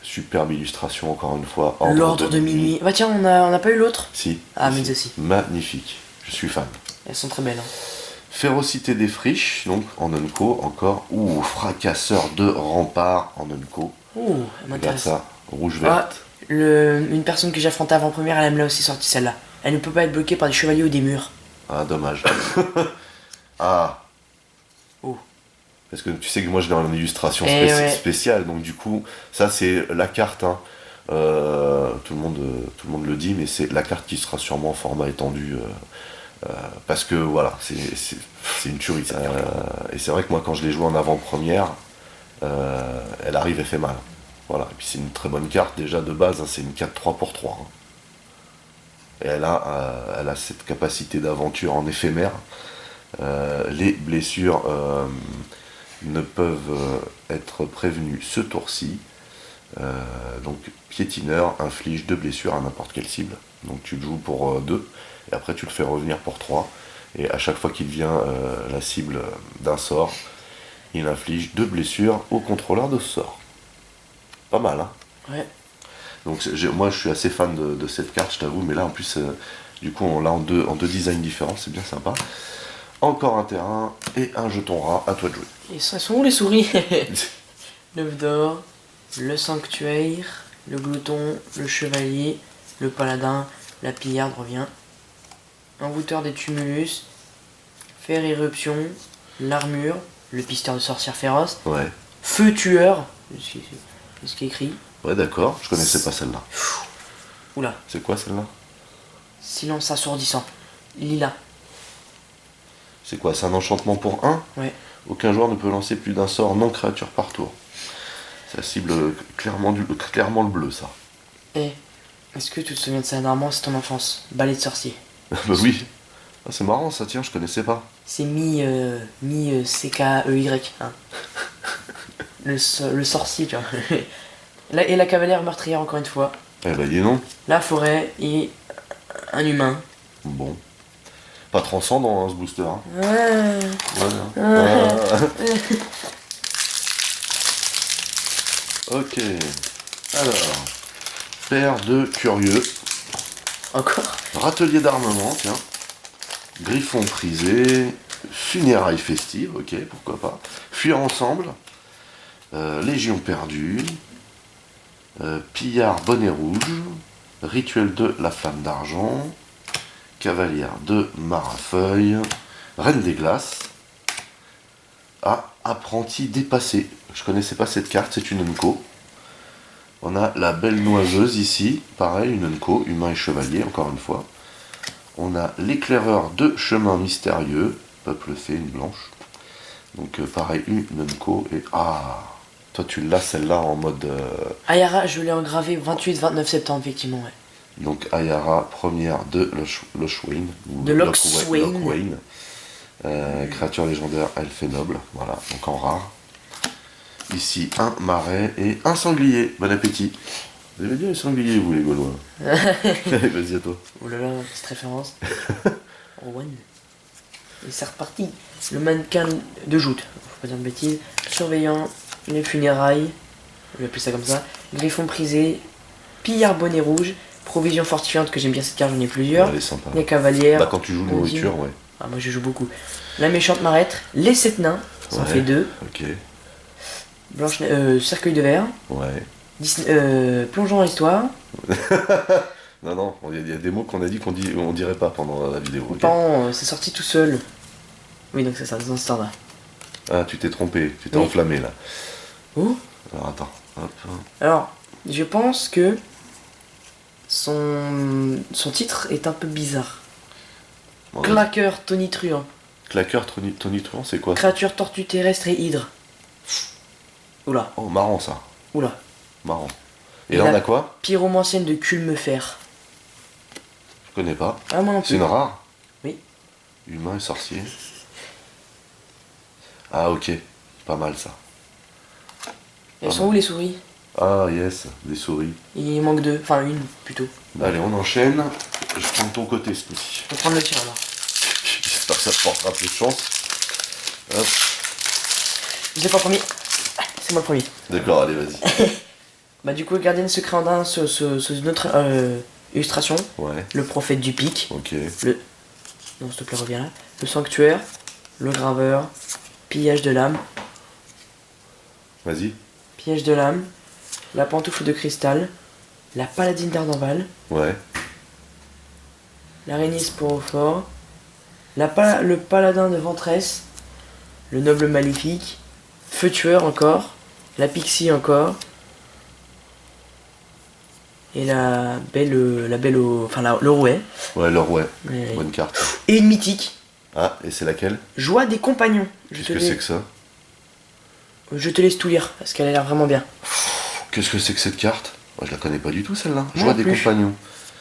A: superbe illustration encore une fois,
B: L'ordre de minuit. Bah tiens, on a pas eu l'autre?
A: Si.
B: Ah,
A: si,
B: mais
A: si.
B: aussi.
A: Magnifique, je suis fan.
B: Elles sont très belles. Hein.
A: Férocité des friches, donc en Unco encore, ou fracasseur de rempart en Unco.
B: Ouh, elle
A: Regarde
B: m'intéresse.
A: ça, rouge-verte.
B: Une personne que j'ai affrontée avant première, elle me l'a aussi sorti celle-là. Elle ne peut pas être bloquée par des chevaliers ou des murs.
A: Ah, dommage. Ah.
B: Oh.
A: Parce que tu sais que moi je l'ai en illustration
B: ouais.
A: spéciale, donc du coup, ça c'est la carte, hein. Tout le monde le dit, mais c'est la carte qui sera sûrement en format étendu. Parce que voilà, c'est une tuerie. Et c'est vrai que moi quand je l'ai joué en avant-première, elle arrive et fait mal. Voilà, et puis c'est une très bonne carte déjà de base, hein, c'est une 4-3 pour 3. Hein. Et elle a cette capacité d'aventure en éphémère. Les blessures ne peuvent être prévenues ce tour-ci. Donc piétineur inflige 2 blessures à n'importe quelle cible. Donc tu le joues pour 2, et après tu le fais revenir pour 3. Et à chaque fois qu'il devient la cible d'un sort, il inflige 2 blessures au contrôleur de ce sort. Pas mal, hein?
B: Ouais.
A: Donc moi je suis assez fan de cette carte, je t'avoue, mais là en plus, du coup on l'a en deux designs différents, c'est bien sympa. Encore un terrain et un jeton rat, à toi de jouer.
B: Et ça sont où les souris? L'œuf d'or, le sanctuaire, le glouton, le chevalier, le paladin, la pillarde revient, envoûteur des tumulus, faire irruption, l'armure, le pisteur de sorcière féroce,
A: Ouais.
B: feu tueur, c'est ce qui est écrit.
A: Ouais, d'accord, je connaissais pas celle-là.
B: Oula,
A: C'est quoi celle-là?
B: silence assourdissant, lila.
A: C'est quoi? C'est un enchantement pour 1?
B: Ouais.
A: Aucun joueur ne peut lancer plus d'un sort non créature par tour. Ça cible clairement le bleu, ça.
B: Eh, est-ce que tu te souviens de ça? Normalement c'est ton enfance, balai de sorcier.
A: Bah oui. Ah, c'est marrant ça, tiens, je connaissais pas.
B: C'est mi CKEY, hein. le sorcier, tu vois. Et la cavalière meurtrière encore une fois.
A: Eh bah dis non.
B: La forêt et un humain.
A: Bon. Pas transcendant, hein, ce booster. Hein.
B: Ouais.
A: Voilà. Ok. Alors, paire de curieux.
B: Encore.
A: Râtelier d'armement, tiens. Griffon prisé. Funérailles festives, ok, pourquoi pas. Fuir ensemble. Légion perdue. Pillard bonnet rouge. Rituel de la flamme d'argent. Cavalière de Marafeuille. Reine des glaces. Ah, apprenti dépassé. Je connaissais pas cette carte, c'est une Unco. On a la belle noiseuse ici, pareil, une Unco, humain et chevalier, encore une fois. On a l'éclaireur de chemin mystérieux, peuple fée, une blanche. Donc pareil, une Unco et... Ah, toi tu l'as celle-là en mode...
B: Ayara, je l'ai engravé 28-29 septembre, effectivement, ouais.
A: Donc Ayara, première de Lochwain.
B: De Lochwain.
A: Créature légendaire, elfe et noble, voilà, donc en rare. Ici, un marais et un sanglier. Bon appétit. Vous avez bien les sangliers, vous, les Gaulois. Vas-y, à toi.
B: Oh là là, petite référence. Rowan. Et c'est reparti. Le mannequin de joute, faut pas dire de bêtises. Surveillant, les funérailles, je vais appeler ça comme ça. Griffon prisé, pillard bonnet rouge, provision fortifiante, que j'aime bien cette carte, j'en ai plusieurs.
A: Elle est sympa.
B: Les cavalières.
A: Bah, quand tu joues nourriture, ouais.
B: Ah, moi je joue beaucoup. La méchante marêtre, les 7 nains, ça en fait 2.
A: Ok.
B: Blanche, cercueil de verre.
A: Ouais.
B: Plongeons dans l'histoire.
A: Non, il y a des mots qu'on a dit on dirait pas pendant la vidéo. Okay.
B: Pan, c'est sorti tout seul. Oui, donc c'est ça, dans ce temps-là.
A: Ah, tu t'es trompé, tu t'es
B: Oui.
A: enflammé là.
B: Où?
A: Alors attends, hop.
B: Alors, je pense que son titre est un peu bizarre.
A: Bon,
B: Claqueur tonitruant.
A: Claqueur tonitruant, c'est quoi ça?
B: Créature tortue terrestre et hydre. Oula,
A: Oh, marrant ça.
B: oula.
A: Marrant. Et
B: Et
A: là, on
B: la-
A: a quoi?
B: Pyromancienne de Culmefer.
A: Je connais pas.
B: Ah, moi non
A: C'est
B: plus.
A: une rare?
B: Oui.
A: Humain et sorcier. Ah, ok. Pas mal ça.
B: Elles sont où les souris?
A: Ah, yes, des souris.
B: Il manque 2, enfin une plutôt.
A: Allez, on enchaîne. Je prends de ton côté ce coup-ci.
B: Je vais prendre le tien alors.
A: J'espère que ça te portera plus de chance. Hop.
B: Vous êtes pas premier? C'est moi le premier.
A: D'accord, allez, vas-y.
B: Bah du coup, Gardien secret andin sous une autre illustration.
A: Ouais,
B: Le prophète du pic.
A: ok.
B: Non, s'il te plaît, reviens là. Le sanctuaire. Le graveur. Pillage de l'âme.
A: Vas-y.
B: Piège de l'âme. La pantoufle de cristal. La paladine d'Ardenval.
A: Ouais.
B: L'araignée sporophore. Le paladin de Ventresse. Le noble maléfique. Feu tueur encore. La pixie encore. Et le rouet.
A: Ouais, le rouet.
B: Et
A: Bonne carte.
B: une mythique.
A: Ah, et c'est laquelle?
B: Joie des compagnons.
A: Qu'est-ce que c'est que ça?
B: Je te laisse tout lire parce qu'elle a l'air vraiment bien.
A: Qu'est-ce que c'est que cette carte? Moi, je la connais pas du tout celle-là.
B: Moi
A: Joie
B: non
A: des
B: plus.
A: compagnons.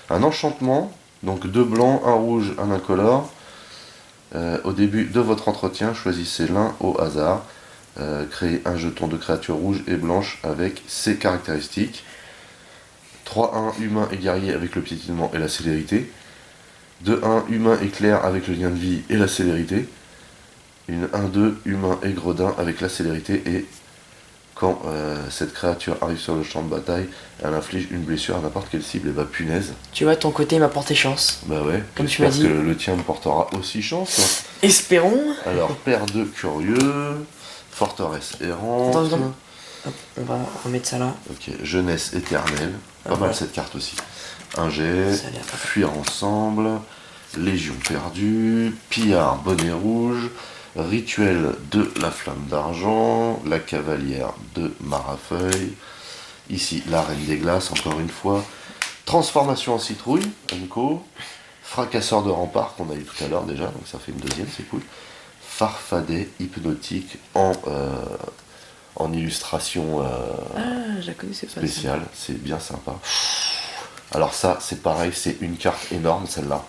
A: Un enchantement, donc 2 blancs, un rouge, un incolore. Au début de votre entretien, choisissez l'un au hasard. Créez un jeton de créature rouge et blanche avec ses caractéristiques. 3-1 humain et guerrier avec le piétinement et la célérité. 2-1 humain et clair avec le lien de vie et la célérité. Une 1-2 humain et gredin avec la célérité, et quand cette créature arrive sur le champ de bataille, elle inflige une blessure à n'importe quelle cible. Et bah punaise.
B: Tu vois, ton côté m'a porté chance.
A: Bah ouais.
B: Comme tu m'as
A: j'espère
B: dit.
A: que le tien me portera aussi chance.
B: Espérons.
A: Alors, paire de curieux, forteresse errante.
B: Attends. Hop, on va remettre ça là.
A: Ok, jeunesse éternelle. Pas mal
B: voilà.
A: cette carte aussi. Un jet,
B: Ça a l'air pas mal.
A: fuir ensemble, légion perdue, pillard bonnet rouge, rituel de la flamme d'argent, la cavalière de Marafeuille. Ici, la reine des glaces, encore une fois. Transformation en citrouille, Unco. Fracasseur de rempart, qu'on a eu tout à l'heure déjà, donc ça fait une deuxième, c'est cool. Farfadet hypnotique en illustration
B: Ah, je la connaissais pas.
A: spéciale, c'est bien sympa. Alors ça, c'est pareil, c'est une carte énorme celle-là.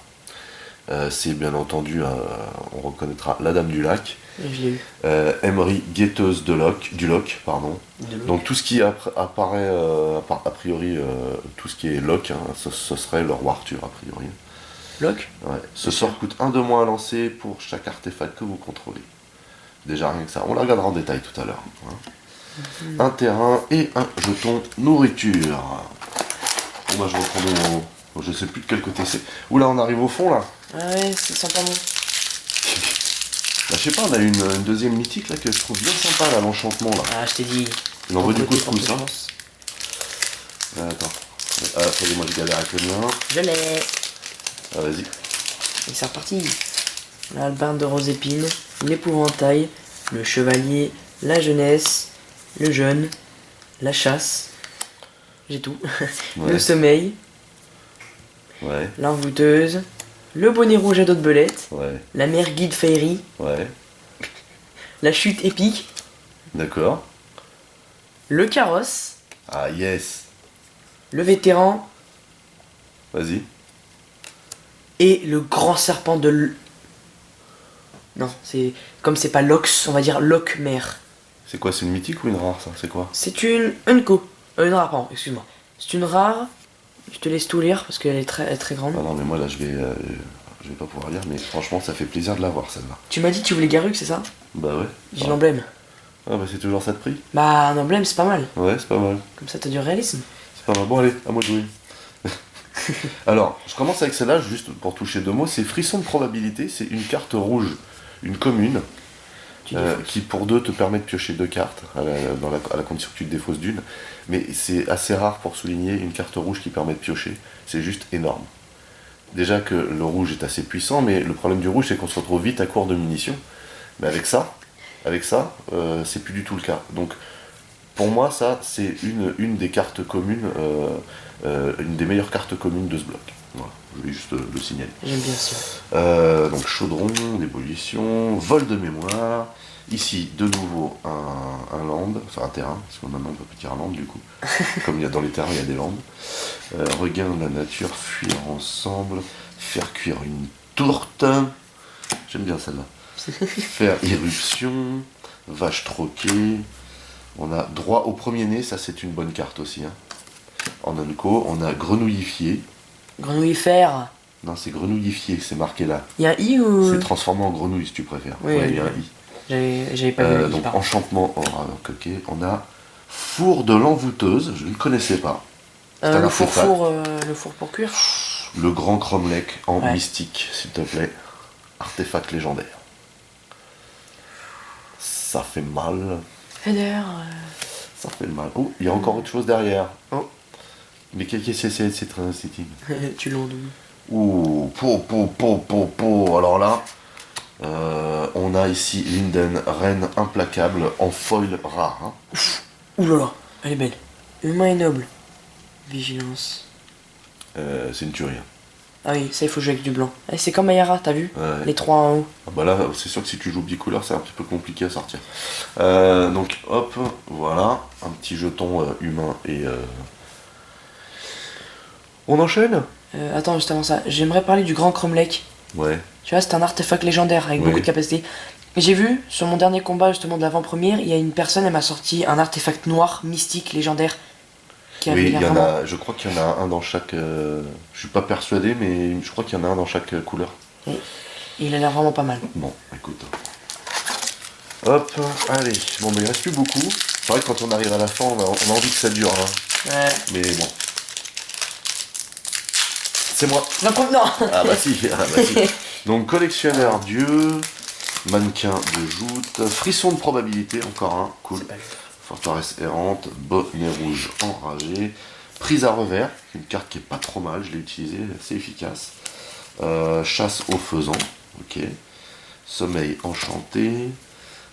A: C'est bien entendu, on reconnaîtra la Dame du Lac.
B: Je l'ai eu.
A: Emery, guetteuse du Loch, pardon.
B: De l'eau.
A: Donc tout ce qui apparaît, a priori, tout ce qui est Loch, hein, ce serait le roi Arthur, a priori.
B: Lock.
A: Ouais. Ce sort coûte 1 de moins à lancer pour chaque artefact que vous contrôlez. Déjà rien que ça. On la regardera en détail tout à l'heure. Hein. un terrain et un jeton nourriture. Bon bah je reprends mon... Je sais plus de quel côté c'est. Oula, on arrive au fond là.
B: Ah ouais, ça sent pas bon.
A: Bah, je sais pas, on a une deuxième mythique là que je trouve bien sympa là, l'enchantement là.
B: Ah, je t'ai dit.
A: Il envoie du
B: Côté,
A: couscous hein.
B: chance.
A: Attends. Ah, attendez, moi je galère avec le mien.
B: Je l'ai.
A: Ah, vas-y.
B: Et c'est reparti. L'albarde de rose épine, l'épouvantail, le chevalier, la jeunesse, le jeune, la chasse. J'ai tout.
A: Ouais.
B: Le sommeil,
A: Ouais,
B: l'envoûteuse, le bonnet rouge à dos de belette,
A: ouais,
B: la mère guide Fairy,
A: ouais.
B: la chute épique,
A: D'accord.
B: le carrosse,
A: Ah yes.
B: le vétéran
A: Vas-y.
B: et le grand serpent de Non, c'est comme c'est pas Lox, on va dire Loc-mère.
A: C'est quoi, c'est une mythique ou une rare ça? C'est quoi?
B: C'est une Unco. Une rare, pardon, excuse-moi. C'est une rare. Je te laisse tout lire parce qu'elle est très grande.
A: Ah non mais moi là je vais pas pouvoir lire mais franchement ça fait plaisir de la voir celle-là.
B: Tu m'as dit que tu voulais Garruk, c'est ça?
A: Bah ouais.
B: J'ai l'emblème.
A: Ah bah c'est toujours ça de prix.
B: Bah, un emblème, c'est pas mal.
A: Ouais c'est pas mal.
B: Comme ça, t'as du réalisme.
A: C'est pas mal. Bon allez, à moi de jouer. Alors, je commence avec celle-là juste pour toucher deux mots. C'est Frisson de probabilité, c'est une carte rouge, une commune,
B: Tu défausses.
A: qui pour deux te permet de piocher deux cartes, à la condition que tu te défausses d'une. Mais c'est assez rare pour souligner une carte rouge qui permet de piocher. C'est juste énorme. Déjà que le rouge est assez puissant, mais le problème du rouge c'est qu'on se retrouve vite à court de munitions. Mais avec ça, c'est plus du tout le cas. Donc pour moi, ça c'est une des cartes communes, une des meilleures cartes communes de ce bloc. Voilà, je voulais juste le signaler.
B: J'aime bien ça.
A: Donc chaudron, d'ébullition, vol de mémoire. Ici, de nouveau, un land, enfin un terrain, parce que maintenant on peut plus dire land du coup. Comme il y a dans les terrains, il y a des landes. Regain de la nature, fuir ensemble, faire cuire une tourte. J'aime bien celle-là. Faire irruption, vache troquée. On a droit au premier-né, ça c'est une bonne carte aussi. Hein. En unco, on a grenouillifié.
B: Grenouillifère.
A: Non, c'est grenouillifié, c'est marqué là.
B: Il y a un i ou.
A: C'est transformé en grenouille si tu préfères.
B: Oui,
A: Ouais,
B: oui,
A: il y a un
B: oui.
A: i.
B: J'avais pas vu le i,
A: Donc
B: pardon.
A: enchantement aura coquet. On a four de l'envoûteuse, je ne connaissais pas. C'est un
B: Le
A: artefact.
B: le four pour cuire.
A: Le grand cromlech en
B: Ouais.
A: mystique, s'il te plaît. Artefact légendaire. Ça fait mal.
B: Header.
A: Ça fait mal. Oh, il y a encore autre chose derrière.
B: Oh.
A: Mais qu'est-ce que c'est cette setting?
B: Tu l'endoues.
A: Ouh, po. Alors là, on a ici Linden, reine implacable en foil rare. Hein.
B: Ouh là là, elle est belle. Humain et noble. Vigilance.
A: C'est une tuerie. Hein.
B: Ah oui, ça il faut jouer avec du blanc. Eh, c'est comme Ayara, t'as vu?
A: Ouais.
B: Les trois en haut.
A: Ah bah là, c'est sûr que si tu joues bicouleur, c'est un petit peu compliqué à sortir. Donc hop, voilà, un petit jeton humain et... On enchaîne?
B: Attends, juste avant ça, j'aimerais parler du grand cromlech.
A: Ouais.
B: Tu vois, c'est un artefact légendaire avec
A: Oui.
B: beaucoup de capacité. J'ai vu, sur mon dernier combat justement de l'avant-première, il y a une personne, elle m'a sorti un artefact noir, mystique, légendaire. Qui avait
A: Oui, il
B: l'air
A: y en
B: vraiment...
A: a, je crois qu'il y en a un dans chaque... je suis pas persuadé, mais je crois qu'il y en a un dans chaque couleur.
B: Il a l'air vraiment pas mal.
A: Bon, écoute. Hop, allez. Bon, mais il reste plus beaucoup. C'est vrai que quand on arrive à la fin, on a envie que ça dure. Hein.
B: Ouais.
A: Mais bon. C'est moi.
B: Non, non.
A: Ah bah si, si. Donc collectionneur dieu, mannequin de joute, frisson de probabilité, encore un, cool.
B: C'est pas lui.
A: Forteresse errante, bonnet rouge enragé, prise à revers, une carte qui est pas trop mal, je l'ai utilisée, c'est efficace. Chasse au faisan, ok. Sommeil enchanté,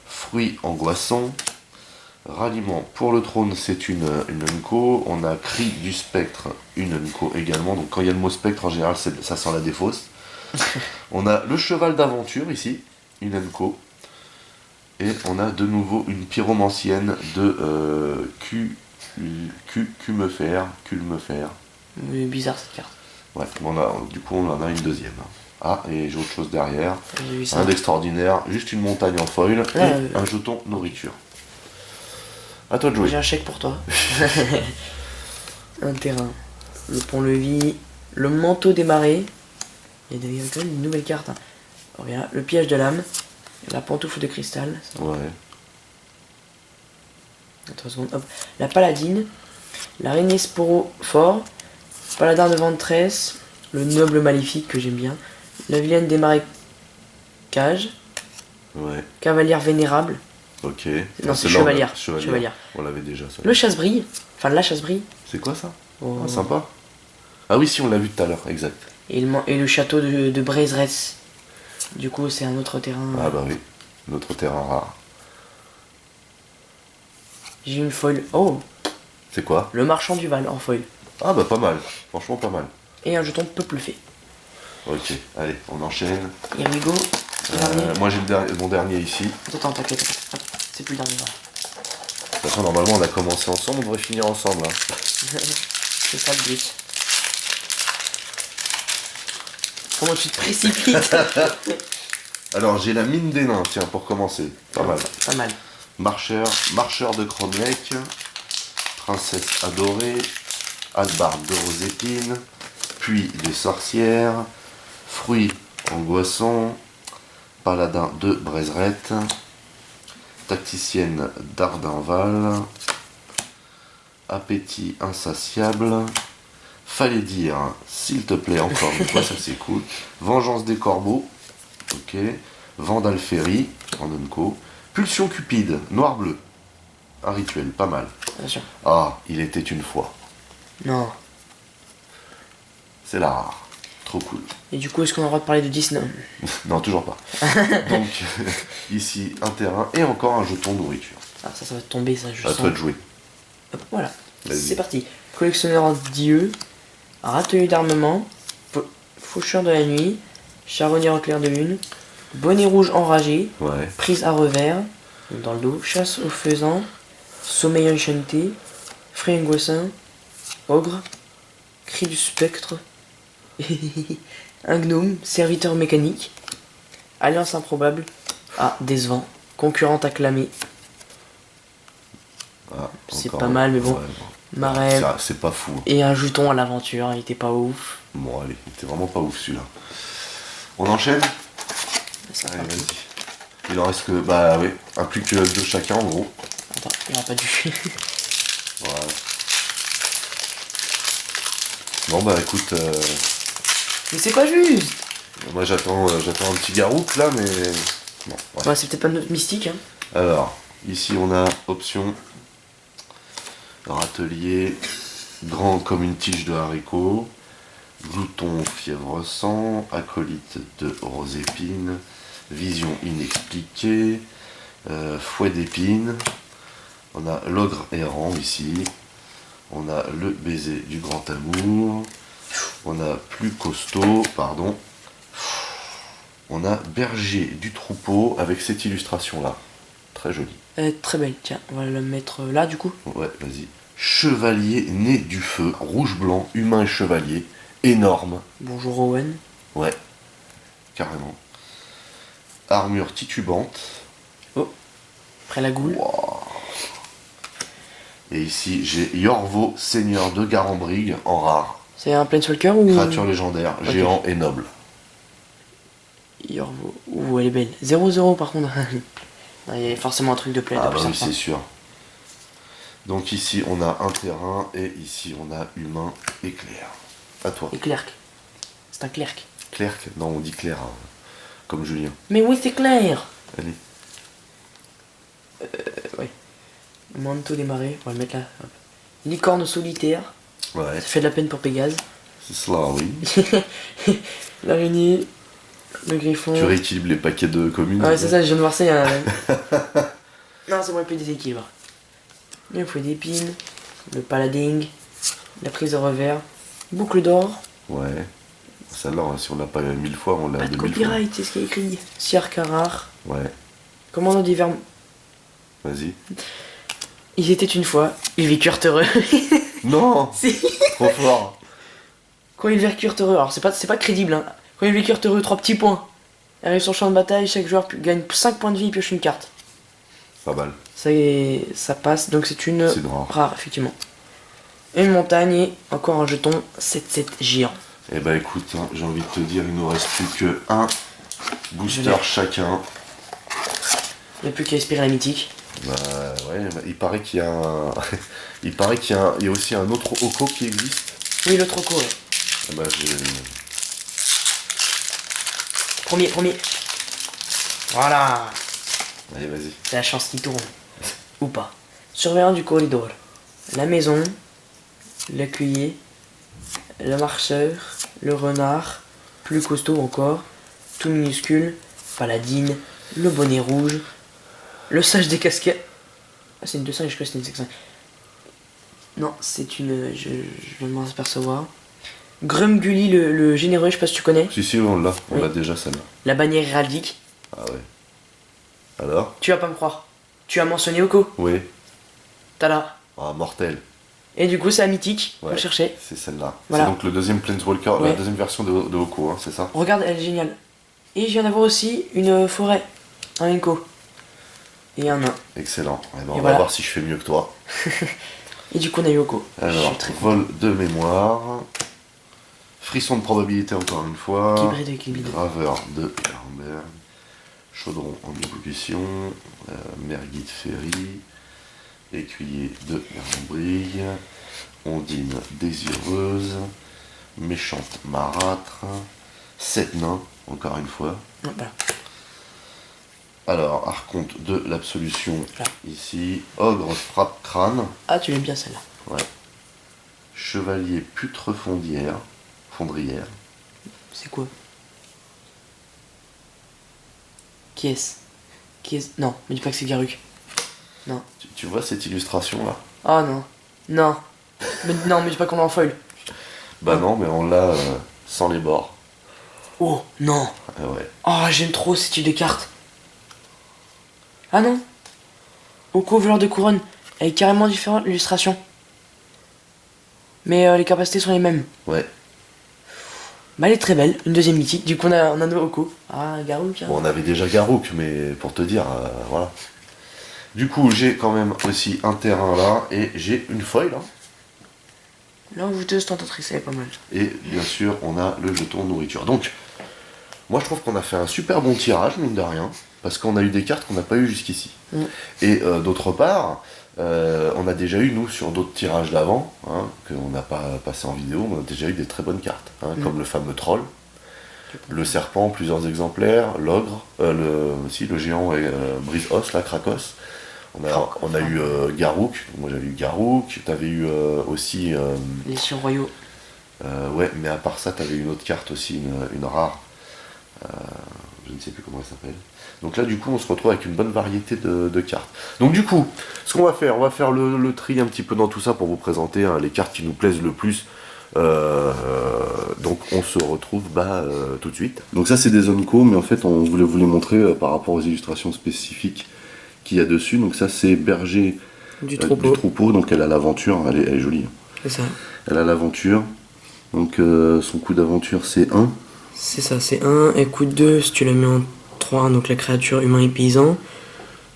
A: fruits angoissants, ralliement pour le trône, c'est une unco. On a cri du spectre, une unco également. Donc quand il y a le mot spectre, en général, ça sent la défausse. On a le cheval d'aventure ici, une unco. Et on a de nouveau une pyromancienne de Culmefer.
B: Mais bizarre cette carte.
A: Ouais, du coup on en a une deuxième. Ah, et j'ai autre chose derrière.
B: J'ai vu ça.
A: Un d'extraordinaire, juste une montagne en foil et
B: Ouais,
A: un jeton nourriture. À toi de jouer.
B: J'ai un chèque pour toi. Un terrain. Le pont-levis. Le manteau des marées. Il y a quand même une nouvelle carte. Hein. Oh, regarde, le piège de l'âme. La pantoufle de cristal.
A: Ouais.
B: Attends une seconde, hop. La paladine, l'araignée sporophore, paladin de ventresse, le noble maléfique que j'aime bien, la vilaine des marécages,
A: Ouais,
B: cavalière vénérable,
A: ok.
B: non c'est
A: celle-là,
B: chevalière,
A: chevalière.
B: chevalière.
A: On l'avait déjà, ça.
B: Le chasse-brille, enfin la chasse-brille,
A: C'est quoi ça?
B: oh.
A: Ah, sympa. Ah oui, si, on l'a vu tout à l'heure, exact.
B: et le château de Braiserets. Du coup c'est un autre terrain.
A: Ah bah oui, notre terrain rare.
B: J'ai une foil, oh,
A: C'est quoi?
B: le marchand du Val en foil.
A: Ah bah pas mal, franchement pas mal.
B: Et un jeton peuple fait.
A: Ok, allez, on enchaîne.
B: Here we go. Dernier.
A: Moi j'ai mon dernier ici. De
B: Attends, t'inquiète, c'est plus le dernier. Voilà.
A: toute façon, normalement on a commencé ensemble, on devrait finir ensemble. Hein.
B: C'est ça le but. Comment tu te précipites?
A: Alors j'ai la mine des nains, tiens, pour commencer. Pas mal.
B: Pas mal.
A: Marcheur de Cromlech, princesse adorée, albarde de Rosépine, puits des sorcières, fruits angoissants, paladin de Braiserets, tacticienne d'Ardinval, appétit insatiable, fallait dire, s'il te plaît, encore une fois, ça c'est cool, vengeance des corbeaux, ok, vent d'Alférie, en Unco, pulsion cupide, noir-bleu, un rituel, pas mal.
B: Attention.
A: Ah, il était une fois.
B: Non.
A: C'est la rare. Trop cool.
B: Et du coup, est-ce qu'on a le droit de parler de Disney?
A: Non, toujours pas. Donc, ici, un terrain et encore un jeton nourriture.
B: Ah, ça va tomber, ça, je
A: À
B: sens.
A: toi de jouer.
B: Hop, voilà.
A: Vas-y.
B: C'est parti. Collectionneur d'yeux, râtelier d'armement, faucheur de la nuit, charognard au clair de lune, bonnet rouge enragé,
A: Ouais.
B: prise à revers, dans le dos, chasse aux faisans, sommeil enchanté, frais angoissant, ogre, cri du spectre, un gnome, serviteur mécanique, alliance improbable, ah, décevant, concurrente acclamée,
A: Ah,
B: c'est
A: encore
B: pas
A: un.
B: mal, mais bon,
A: Ouais,
B: marraine,
A: c'est pas fou. Hein.
B: et un jeton à l'aventure, il était pas ouf.
A: Bon, allez, il était vraiment pas ouf celui-là. On enchaîne?
B: Ça
A: Allez,
B: va.
A: vas-y. Il en reste que, bah oui, un plus que deux chacun en gros.
B: Attends, il n'y aura pas du.
A: Voilà. Bon bah écoute,
B: Mais c'est quoi juste?
A: moi j'attends un petit garoupe là, mais bon. Ouais.
B: Ouais, c'est peut-être pas notre mystique, hein.
A: Alors, ici on a option râtelier, grand comme une tige de haricot, glouton fièvre sang, acolyte de Rosépine, vision inexpliquée, fouet d'épines, on a l'ogre errant ici, on a le baiser du grand amour, on a plus costaud, pardon, on a berger du troupeau avec cette illustration là, très jolie.
B: Elle est très belle, tiens, on va la mettre là du coup.
A: Ouais, vas-y. Chevalier né du feu, rouge-blanc, humain et chevalier, énorme.
B: Bonjour Owen.
A: Ouais, carrément. Armure titubante.
B: Après la goule.
A: Wow. Et ici, j'ai Yorvo, seigneur de Garambrig, en rare.
B: C'est un Planeswalker ou.
A: Créature légendaire,
B: Ok.
A: géant et noble.
B: Yorvo. Ouh, elle est belle. 0-0 par contre. Non, il y a forcément un truc de play
A: Ah
B: de
A: bah
B: plus
A: oui,
B: sympa.
A: c'est sûr. Donc ici, on a un terrain, et ici, on a humain et clerc. À toi.
B: Et clerc. C'est un clerc.
A: Clerc? Non, on dit clair, hein, comme Julien.
B: Mais oui, c'est clair.
A: Allez.
B: Ouais. Manteau des marais, on va le mettre là. Hop. Licorne solitaire.
A: Ouais,
B: Ça fait de la peine pour Pégase.
A: c'est cela, oui.
B: L'araignée. Le griffon.
A: Tu rééquilibres les paquets de communes.
B: Ouais, c'est ça, je viens de voir ça. Il y a Non, c'est moi le déséquilibre. Le fouet d'épines. Le palading. La prise de revers. Boucle d'or.
A: Ouais. Celle-là, si on l'a pas 1000 fois, on l'a
B: Pas de
A: 2000 fois.
B: copyright, c'est ce qui est écrit. Siar Karar.
A: Ouais,
B: Commandant d'hiver.
A: vas-y.
B: Ils étaient une fois. Ils vécurent heureux.
A: Non,
B: Si.
A: trop fort.
B: Quand ils vécurent heureux, alors c'est pas crédible, hein. Quand ils vécurent heureux, 3 petits points. Arrive sur le champ de bataille, chaque joueur gagne 5 points de vie et pioche une carte.
A: Pas mal.
B: Ça passe, donc c'est une
A: C'est noir.
B: rare, effectivement. Une montagne et encore un jeton 7-7 géant.
A: Eh bah écoute, hein, j'ai envie de te dire, il nous reste plus que un
B: Je
A: booster
B: l'ai.
A: chacun.
B: Il n'y a plus qu'à espérer la mythique.
A: Bah ouais, bah, il paraît qu'il y a un... il paraît il y a aussi un autre Oko qui existe.
B: Oui, le troco, ouais.
A: Ah bah,
B: Premier. Voilà.
A: Allez, vas-y.
B: C'est la chance qui tourne. Ou pas. Surveillant du corridor. La maison, l'écuyer, le marcheur, le renard, plus costaud encore, tout minuscule, Paladine, le bonnet rouge, le sage des casquettes. Ah, c'est une 200 et je crois que c'est une 500. Non, c'est une. Je viens de m'en apercevoir. Grumgully le généreux, je sais pas si tu connais.
A: Si, on l'a. On
B: Oui.
A: l'a déjà, celle-là.
B: La bannière héraldique.
A: Ah ouais. Alors?
B: Tu vas pas me croire. Tu as mentionné Oko.
A: Oui.
B: Tada.
A: Ah, mortel.
B: Et du coup, c'est la mythique.
A: Ouais.
B: On cherchait.
A: C'est celle-là.
B: Voilà.
A: C'est donc le deuxième Planeswalker,
B: Ouais.
A: la deuxième version de Oko, hein, c'est ça?
B: Regarde, elle est géniale. Et je viens d'avoir aussi une forêt. Un Enko. Et un nain.
A: Excellent. Eh ben, on va
B: voilà.
A: voir si je fais mieux que toi.
B: Et du coup, on a eu Oko. Je
A: Alors,
B: suis très content.
A: vol de mémoire. Frisson de probabilité encore une fois.
B: Équilibré de équilibré.
A: Graveur de Caramberg. Chaudron en exécution. Merguide Ferry. Écuyer de Hermbrille. Ondine désireuse. Méchante marâtre. 7 nains, encore une fois.
B: Voilà.
A: Alors, archonte de l'absolution,
B: Là.
A: ici. Ogre frappe crâne.
B: Ah, tu l'aimes bien celle-là.
A: Ouais. Chevalier putrefondière. Fondrière.
B: C'est quoi? Qui est-ce? Non, me dis pas que c'est Garuk. Non.
A: Tu vois cette illustration là?
B: Oh non. Non. Non, me dis pas qu'on l'a en foil.
A: Bah non, mais on l'a sans les bords.
B: Oh non.
A: Ah ouais.
B: Oh, j'aime trop ce type de carte. Ah non. Oko, voleur de couronne. Elle est carrément différente, l'illustration. Mais les capacités sont les mêmes.
A: Ouais.
B: Bah, elle est très belle. Une deuxième mythique. Du coup, on a nos Oko. Ah, Garuk. Hein.
A: Bon, on avait déjà Garruk, mais pour te dire, voilà. Du coup, j'ai quand même aussi un terrain là, et j'ai une foil. Hein.
B: L'envoûteuse tentatrice, elle est pas mal.
A: Et bien sûr, on a le jeton nourriture. Donc, moi je trouve qu'on a fait un super bon tirage, mine de rien, parce qu'on a eu des cartes qu'on n'a pas eu jusqu'ici.
B: Mm.
A: Et d'autre part, on a déjà eu, nous, sur d'autres tirages d'avant, hein, qu'on n'a pas passé en vidéo, on a déjà eu des très bonnes cartes, hein, comme le fameux troll, le serpent, plusieurs exemplaires, l'ogre, le géant brise-os, là, Krakos. On a eu Garruk, moi j'avais eu Garruk, t'avais eu aussi...
B: Les chiens royaux.
A: ouais, mais à part ça, t'avais une autre carte aussi, une rare. Je ne sais plus comment elle s'appelle. Donc là, du coup, on se retrouve avec une bonne variété de cartes. Donc du coup, ce qu'on va faire, on va faire le tri un petit peu dans tout ça pour vous présenter hein, les cartes qui nous plaisent le plus. Donc on se retrouve tout de suite. Donc ça, c'est des Onco, mais en fait, on voulait vous les montrer par rapport aux illustrations spécifiques qu'il y a dessus. Donc ça, c'est berger
B: Du troupeau.
A: donc elle a l'aventure, elle est jolie.
B: C'est ça.
A: Elle a l'aventure. Donc son coup d'aventure, c'est 1.
B: C'est ça, c'est 1. Et coup de 2, si tu la mets en 3, donc la créature humain et paysan.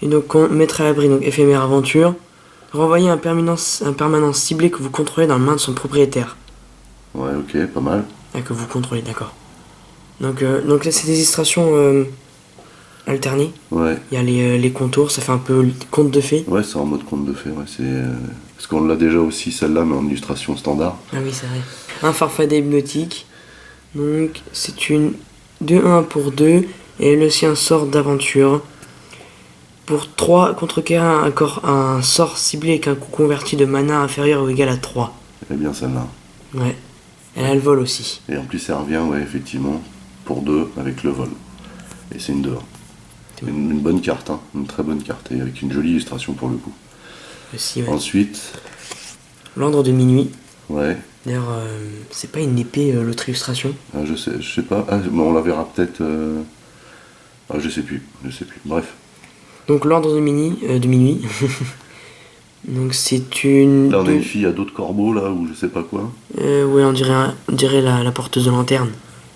B: Et donc on mettra à l'abri, donc éphémère aventure. Renvoyer un permanent ciblé que vous contrôlez dans la main de son propriétaire.
A: Ouais, ok, pas mal.
B: Ah, que vous contrôlez, d'accord. Donc là, c'est des illustrations alternées.
A: Ouais.
B: Il y a les contours, ça fait un peu conte de fées.
A: Ouais, c'est en mode conte de fées, ouais, c'est... Parce qu'on l'a déjà aussi, celle-là, mais en illustration standard.
B: Ah oui, c'est vrai. Un farfadet hypnotique. Donc, c'est une 2-1 pour 2. Et le sien sort d'aventure. Pour 3, contrecarrer un sort ciblé avec un coup converti de mana inférieur ou égal à 3.
A: Elle est bien celle-là.
B: Ouais. Elle a le vol aussi.
A: Et en plus, elle revient, ouais, effectivement, pour 2 avec le vol. Et c'est une 2. Une bonne carte, hein, une très bonne carte, et avec une jolie illustration pour le coup.
B: Aussi, ouais.
A: Ensuite,
B: L'ordre de minuit.
A: ouais,
B: D'ailleurs, c'est pas une épée, l'autre illustration.
A: je sais pas, mais on la verra peut-être... je sais plus, bref.
B: Donc, l'ordre de minuit. Donc, c'est une...
A: Là, on a une fille à dos de corbeau, là, ou je sais pas quoi.
B: Ouais, on dirait la porteuse de lanterne.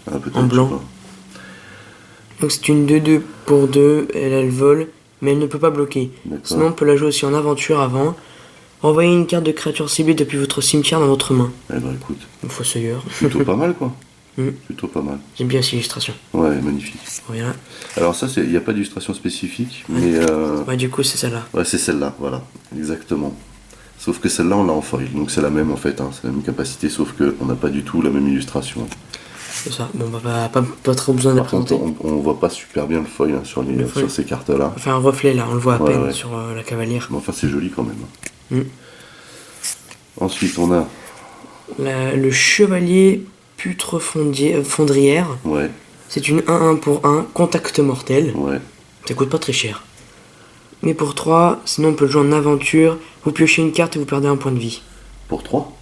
A: Ah, peut-être,
B: En blanc.
A: je sais pas.
B: Donc c'est une 2-2 pour 2, elle a le vol, mais elle ne peut pas bloquer.
A: D'accord.
B: Sinon on peut la jouer aussi en aventure avant. Envoyez une carte de créature ciblée depuis votre cimetière dans votre main.
A: Eh ben, écoute,
B: Une fossoyeur.
A: plutôt pas mal, quoi. Plutôt pas mal.
B: J'aime bien cette illustration.
A: Ouais, magnifique.
B: Voilà.
A: Alors ça, il n'y a pas d'illustration spécifique, mais...
B: Ouais, du coup, c'est celle-là.
A: Ouais, c'est celle-là, voilà, exactement. Sauf que celle-là, on l'a en foil, donc c'est la même en fait, hein, c'est la même capacité, sauf qu'on n'a pas du tout la même illustration.
B: C'est ça. Bon, bah, pas trop besoin de la
A: Par contre,
B: présenter.
A: on voit pas super bien le foil hein, sur ces cartes-là.
B: On fait un reflet là, on le voit à
A: Ouais,
B: peine
A: ouais.
B: sur la cavalière.
A: Mais enfin, c'est joli quand même.
B: Mm.
A: Ensuite, on a...
B: Le chevalier fondrière.
A: Ouais,
B: C'est une 1-1 pour 1, contact mortel.
A: ouais.
B: Ça coûte pas très cher. Mais pour 3, sinon on peut le jouer en aventure. Vous piochez une carte et vous perdez un point de vie.
A: Pour 3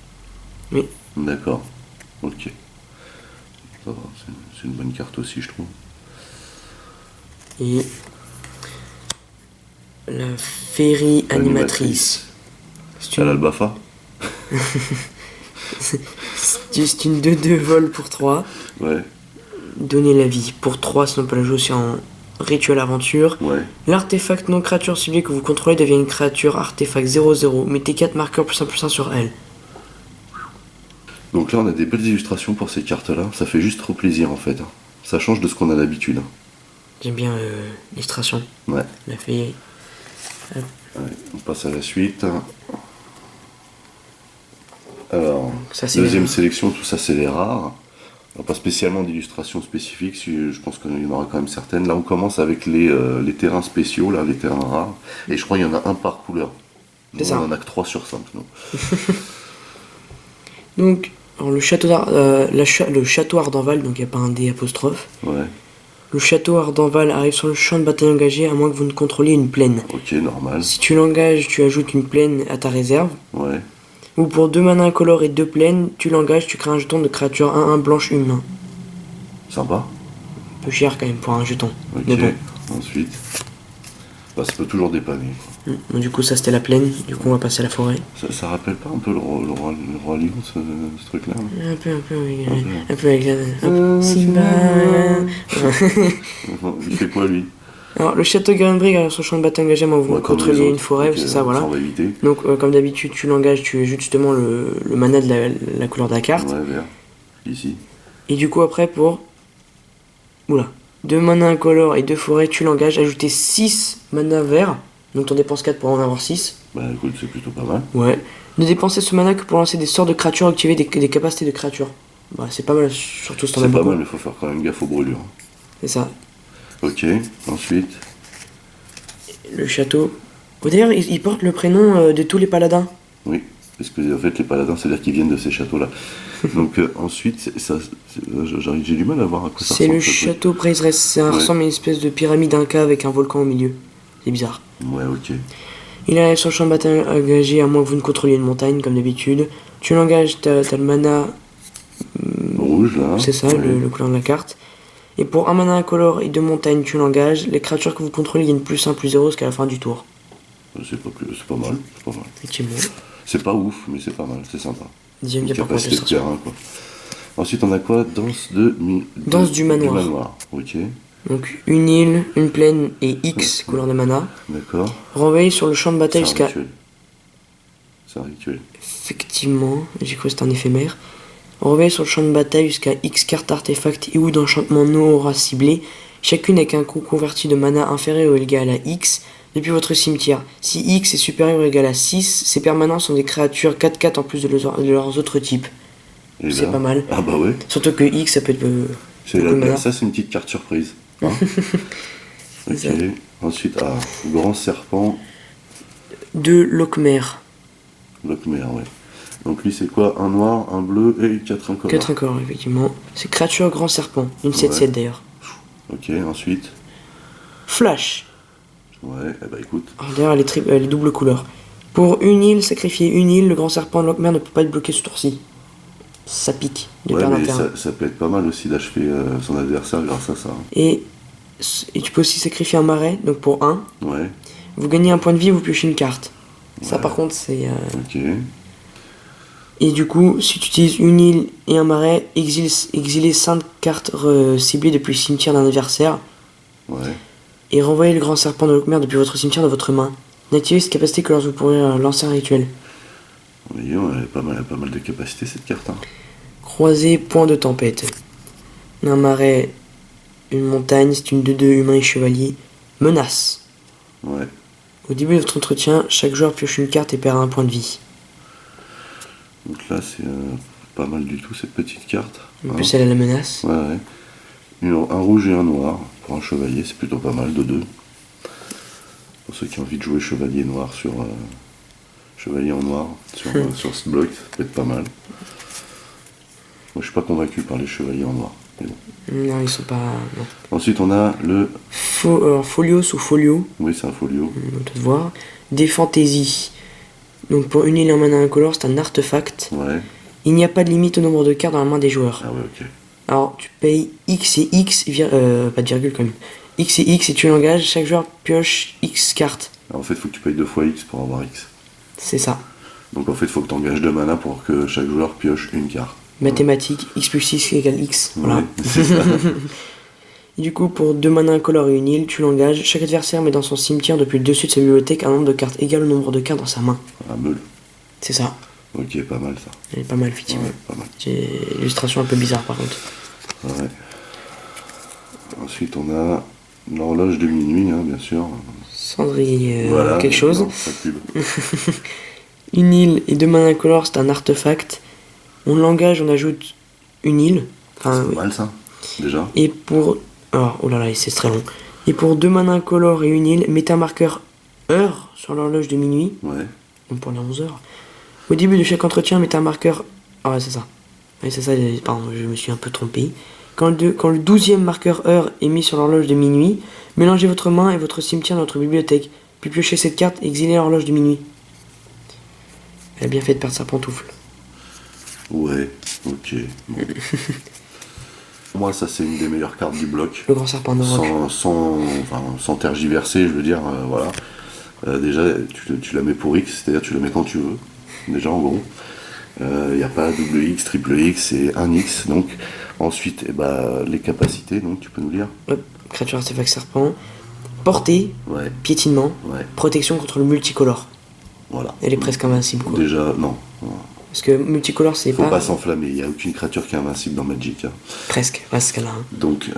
B: Oui.
A: D'accord, ok. Ça va, c'est une bonne carte aussi, je trouve.
B: Et la féerie animatrice. C'est
A: À
B: une,
A: l'Albafa.
B: c'est une 2-2 vol pour 3.
A: Ouais,
B: Donnez la vie. Pour 3, sinon on peut la jouer aussi en rituel aventure.
A: ouais.
B: L'artefact non créature ciblée que vous contrôlez devient une créature artefact 0-0. Mettez 4 marqueurs +1/+1 sur elle.
A: Donc là, on a des belles illustrations pour ces cartes-là. Ça fait juste trop plaisir, en fait. Ça change de ce qu'on a d'habitude.
B: J'aime bien l'illustration.
A: Ouais.
B: La féerie.
A: Ouais, on passe à la suite. Alors,
B: Ça, c'est
A: deuxième
B: les-
A: sélection, tout ça, c'est les rares. Alors, pas spécialement d'illustrations spécifiques, je pense qu'il y en aura quand même certaines. Là, on commence avec les terrains spéciaux, là, les terrains rares. Et je crois qu'il y en a un par couleur.
B: C'est ça.
A: On en a que 3 sur 5. Non.
B: Donc, alors, le château le château Ardenval, donc il n'y a pas un D apostrophe.
A: Ouais,
B: Le château Ardenval arrive sur le champ de bataille engagé à moins que vous ne contrôliez une plaine.
A: ok, normal.
B: Si tu l'engages, tu ajoutes une plaine à ta réserve.
A: Ouais,
B: Ou pour 2 manas incolores et 2 plaines, tu l'engages, tu crées un jeton de créature 1-1 blanche humain.
A: sympa.
B: Un peu cher quand même pour un jeton.
A: Ok,
B: Mais bon.
A: ensuite. Bah, ça peut toujours dépanner.
B: Bon, du coup, ça c'était la plaine. Du coup, on va passer à la forêt.
A: Ça rappelle pas un peu le roi lion, ce truc-là hein.
B: Un peu, oui.
A: peu.
B: Un peu avec la. Simba.
A: Il fait quoi, lui?
B: Alors, le château Garenbrig arrive sur le champ de bataille engagé à moins que vous
A: Ouais, comme les
B: contrôliez
A: autres.
B: une forêt,
A: Ok,
B: c'est ça, voilà.
A: ça, on va éviter.
B: Donc, comme d'habitude, tu l'engages, tu ajoutes justement le mana de la couleur de la carte.
A: Ouais, vert. Ici.
B: Et du coup, après, pour. Oula. 2 mana incolores et 2 forêts, tu l'engages, ajouter 6 mana verts. Donc, t'en dépenses 4 pour en avoir 6.
A: Bah écoute, c'est plutôt pas mal.
B: Ouais. Ne dépensez ce mana que pour lancer des sorts de créatures, activer des capacités de créatures. Bah, c'est pas mal, surtout si t'en as
A: C'est pas
B: beaucoup.
A: mal, mais faut faire quand même gaffe aux brûlures.
B: C'est ça.
A: Ok, ensuite.
B: Le château. Oh, d'ailleurs, il porte le prénom de tous les paladins.
A: Oui, parce que en fait, les paladins, c'est-à-dire qu'ils viennent de ces châteaux-là. Donc ensuite, j'ai du mal à voir à quoi ça
B: C'est
A: ressemble.
B: le
A: ce truc.
B: château Praiseresse. Ça
A: Ouais.
B: ressemble à une espèce de pyramide inca avec un volcan au milieu. C'est bizarre.
A: Ouais, ok.
B: Il arrive sur le champ de bataille engagé à moins que vous ne contrôliez une montagne, comme d'habitude. Tu l'engages, t'as le mana.
A: Rouge, là.
B: C'est ça,
A: Ouais.
B: le couleur de la carte. Et pour un mana incolore et 2 montagnes, tu l'engages. Les créatures que vous contrôlez gagnent +1/+0 jusqu'à la fin du tour.
A: C'est pas mal, c'est pas mal.
B: Effectivement.
A: C'est pas ouf, mais c'est pas mal, c'est sympa.
B: J'aime bien
A: Une
B: par contre
A: capacité de
B: l'illustration.
A: terrain, quoi. Ensuite, on a quoi?
B: Danse du manoir.
A: Ok,
B: Donc une île, une plaine et X, couleur de mana.
A: d'accord.
B: Renvoyez sur le champ de
A: C'est
B: bataille
A: un
B: jusqu'à...
A: rituel. C'est un rituel.
B: Effectivement, j'ai cru que c'était un éphémère. Renvoyez sur le champ de bataille jusqu'à X cartes artefacts et ou d'enchantement non aura ciblé, chacune avec un coût converti de mana inférieur ou égal à X depuis votre cimetière. Si X est supérieur ou égal à 6, ces permanents sont des créatures 4/4 en plus de leurs autres types.
A: Et
B: C'est
A: là-
B: pas mal.
A: Ah bah ouais.
B: Surtout que X, ça peut être...
A: C'est
B: beaucoup de mana.
A: ça, c'est une petite carte surprise. Hein. Ok.
B: ça.
A: Ensuite, grand serpent,
B: 2 Lokmer.
A: Lockmer, ouais. Donc lui, c'est quoi? Un noir, un bleu et 4 incolores.
B: 4 encore, effectivement. C'est créature grand serpent. Une 7/7 d'ailleurs.
A: Ok, ensuite.
B: Flash.
A: Ouais, eh bah écoute.
B: Alors, d'ailleurs, elle est double couleur. Pour une île, sacrifier une île, le grand serpent de Lockmer ne peut pas être bloqué ce tour-ci. Ça pique de
A: Ouais,
B: perdre un
A: mais
B: terrain.
A: ça peut être pas mal aussi d'achever son adversaire grâce à ça.
B: Et tu peux aussi sacrifier un marais, donc pour 1.
A: Ouais,
B: Vous gagnez un point de vie, vous piochez une carte. Ça
A: Ouais.
B: par contre, c'est...
A: ok.
B: Et du coup, si tu utilises une île et un marais, exilez 5 cartes ciblées depuis le cimetière d'un adversaire.
A: Ouais.
B: Et renvoyez le grand serpent de Lockmer depuis votre cimetière dans votre main. N'activez cette capacité que lorsque vous pourrez lancer un rituel.
A: Oui, elle a pas mal de capacité cette carte. Hein.
B: Croisez point de tempête. Un marais, une montagne, c'est une 2-2 humain et chevalier. Menace.
A: Ouais.
B: Au début de votre entretien, chaque joueur pioche une carte et perd un point de vie.
A: Donc là, c'est pas mal du tout cette petite carte.
B: En plus, elle a la menace.
A: Ouais, ouais. Un rouge et un noir pour un chevalier, c'est plutôt pas mal de 2. Pour ceux qui ont envie de jouer chevalier noir sur. Chevalier en noir sur ce bloc, ça peut être pas mal. Moi, je suis pas convaincu par les chevaliers en noir. Mais bon.
B: Non, ils sont pas. Non.
A: Ensuite, on a le.
B: Folios ou Folio,
A: Oui, c'est un folio.
B: on peut te voir. Des fantaisies. Donc pour une île en mana incolore, c'est un artefact.
A: Ouais.
B: Il n'y a pas de limite au nombre de cartes dans la main des joueurs.
A: Ah ouais, ok.
B: Alors tu payes X et X, pas de virgule quand même. X et X et tu l'engages, chaque joueur pioche X cartes.
A: Alors, en fait, il faut que tu payes 2 fois X pour avoir X.
B: C'est ça.
A: Donc en fait, il faut que tu engages 2 mana pour que chaque joueur pioche une carte.
B: Mathématiques, X plus X égale X. Voilà.
A: Ouais, c'est ça.
B: Et du coup, pour 2 mana incolores et une île, tu l'engages. Chaque adversaire met dans son cimetière depuis le dessus de sa bibliothèque un nombre de cartes égal au nombre de cartes dans sa main.
A: Un meule.
B: C'est ça.
A: Ok, pas mal ça.
B: Elle est pas mal, effectivement.
A: Ouais, pas mal.
B: J'ai l'illustration un peu bizarre par contre.
A: Ouais. Ensuite, on a l'horloge de minuit, hein, bien sûr.
B: Cendrier,
A: Voilà.
B: quelque chose.
A: Non, pas de pub.
B: Une île et 2 mana incolores, c'est un artefact. On l'engage, on ajoute une île. Enfin,
A: C'est pas mal ça, déjà.
B: et pour. Alors, oh là là, c'est très long. Et pour 2 mana incolores et une île, mettez un marqueur heure sur l'horloge de minuit.
A: Ouais.
B: Donc pour les 11 heures. Au début de chaque entretien, mettez un marqueur. Ah ouais, c'est ça. Ouais, c'est ça, pardon, je me suis un peu trompé. Quand le 12e marqueur heure est mis sur l'horloge de minuit, mélangez votre main et votre cimetière dans votre bibliothèque. Puis piochez cette carte et exilez l'horloge de minuit. Elle a bien fait de perdre sa pantoufle.
A: Ouais, ok. Bon. Pour moi, ça, c'est une des meilleures cartes du bloc.
B: Le grand serpent d'Europe.
A: Sans tergiverser, je veux dire, voilà. Déjà, tu la mets pour X, c'est-à-dire tu la mets quand tu veux. Déjà, en gros. Il n'y a pas double X, triple X, c'est un X. Donc, ensuite, les capacités, donc tu peux nous lire.
B: Hop, créature artefact serpent. Portée,
A: Ouais,
B: piétinement,
A: ouais,
B: protection contre le multicolore.
A: voilà.
B: Elle est presque invincible quoi.
A: Déjà, non.
B: Parce que multicolore c'est
A: Faut
B: pas.
A: pas s'enflammer, il n'y a aucune créature qui est invincible dans Magic. Hein.
B: Presque, à ce cas-là. Hein.
A: Donc,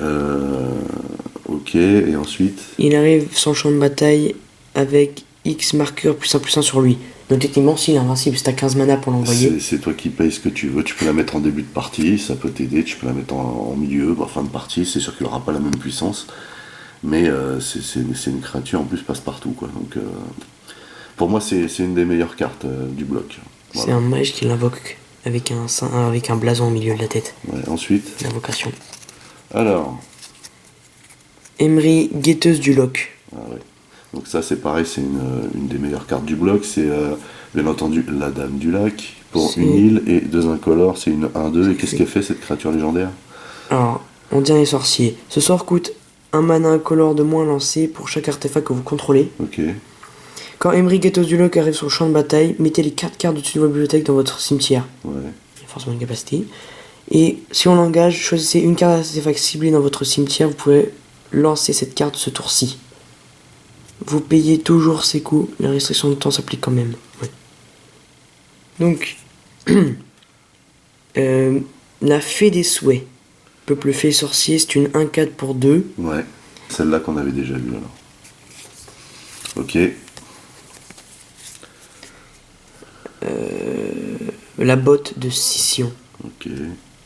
A: ok, et ensuite.
B: Il arrive sans champ de bataille avec X marqueur plus 1 sur lui. Donc techniquement, s'il est invincible, c'est à 15 mana pour l'envoyer.
A: C'est toi qui payes ce que tu veux. Tu peux la mettre en début de partie, ça peut t'aider. Tu peux la mettre en milieu, en fin de partie. C'est sûr qu'il n'aura pas la même puissance. Mais c'est une créature en plus passe-partout. Quoi. Donc, pour moi, c'est une des meilleures cartes du bloc.
B: C'est
A: Voilà.
B: un mage qui l'invoque avec un blason au milieu de la tête.
A: Ouais, ensuite,
B: L'invocation.
A: alors.
B: Emery, guetteuse du loch.
A: Ah ouais. Donc ça c'est pareil, c'est une des meilleures cartes du bloc, c'est bien entendu la Dame du Lac, pour
B: C'est-
A: une île et 2 incolores, c'est une 1-2, et qu'est-ce qu'elle fait cette créature légendaire?
B: Alors, on dit les sorciers. Ce sort coûte un mana incolore de moins lancé pour chaque artefact que vous contrôlez.
A: Ok,
B: Quand Emery, guetteuse du loch arrive sur le champ de bataille, mettez les 4 cartes au-dessus de votre bibliothèque dans votre cimetière.
A: ouais,
B: Il y a forcément une capacité. Et si on l'engage, choisissez une carte d'artefact ciblée dans votre cimetière, vous pouvez lancer cette carte ce tour-ci. Vous payez toujours ses coûts, les restrictions de temps s'appliquent quand même. Ouais. Donc, la fée des souhaits. Peuple fée sorcier, c'est une 1-4 pour 2.
A: ouais. Celle-là qu'on avait déjà vue alors. Ok,
B: La botte de scission.
A: ok,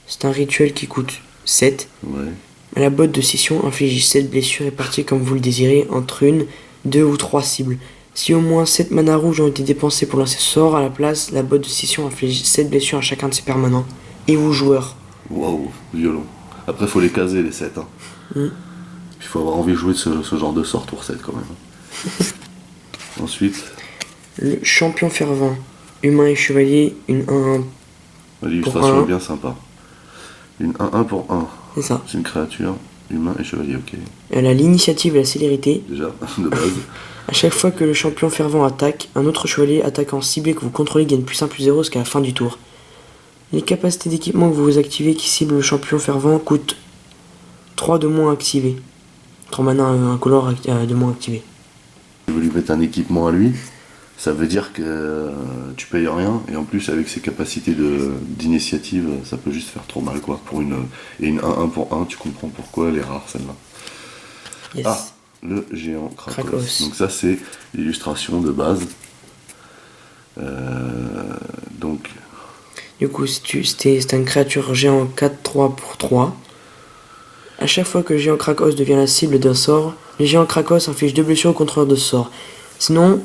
B: C'est un rituel qui coûte 7.
A: ouais,
B: La botte de scission inflige 7 blessures réparties comme vous le désirez entre 1, 2 ou 3 cibles. Si au moins 7 mana rouges ont été dépensés pour lancer ce sort, à la place, la botte de scission inflige 7 blessures à chacun de ses permanents. Et vous joueurs.
A: waouh, violent. Après faut les caser les 7, hein.
B: Mm.
A: Il faut avoir envie de jouer de ce genre de sort tour 7 quand même. Ensuite,
B: Le champion fervent. Humain et chevalier, une 1-1.
A: l'illustration
B: un.
A: est bien sympa. Une 1-1 pour 1.
B: C'est ça.
A: C'est une créature, humain et chevalier, ok.
B: Elle a l'initiative et la célérité.
A: Déjà, de base.
B: À chaque fois que le champion fervent attaque, un autre chevalier attaquant ciblé que vous contrôlez gagne +1/+0 jusqu'à la fin du tour. Les capacités d'équipement que vous activez qui ciblent le champion fervent coûtent 3 de moins activés. 3 mana incolores de moins activés.
A: Je veux lui mettre un équipement à lui. Ça veut dire que tu payes rien, et en plus, avec ses capacités d'initiative, ça peut juste faire trop mal, quoi. Et une 1-1 pour 1, tu comprends pourquoi elle est rare, celle-là.
B: Yes.
A: Ah, le géant Krakos.
B: Krakos.
A: Donc ça, c'est l'illustration de base. Donc,
B: Du coup, c'était une créature géant 4-3 pour 3. À chaque fois que le géant Krakos devient la cible d'un sort, le géant Krakos inflige 2 blessures au contrôleur de ce sort. Sinon,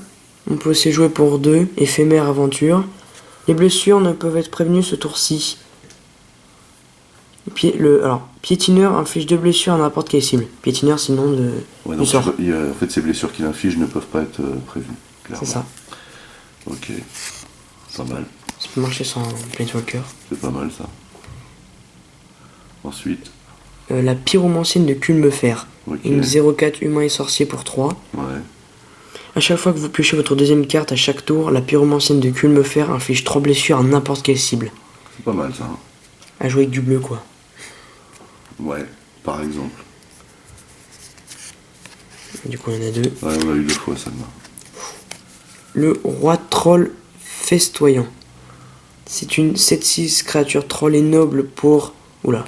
B: on peut aussi jouer pour 2, éphémère aventure. Les blessures ne peuvent être prévenues ce tour-ci. Piétineur inflige 2 blessures à n'importe quelle cible. Piétineur, c'est le nom
A: ouais,
B: du
A: donc
B: sort.
A: en fait, ces blessures qu'il inflige ne peuvent pas être prévues. Clairement.
B: C'est ça.
A: Ok, pas mal.
B: Ça peut marcher sans Planeswalker.
A: C'est pas mal ça. Ensuite,
B: La pyromancienne de Culmefer.
A: ok.
B: Une 0-4 humain et sorcier pour 3.
A: Ouais,
B: À chaque fois que vous piochez votre deuxième carte à chaque tour, la pyromancienne de Culmefer inflige 3 blessures à n'importe quelle cible.
A: c'est pas mal ça. Hein.
B: À jouer avec du bleu, quoi.
A: Ouais, par exemple.
B: Du coup, il y en a 2.
A: Ouais, on a eu 2 fois celle-là.
B: Le roi troll festoyant. C'est une 7-6 créature troll et noble pour... Oula.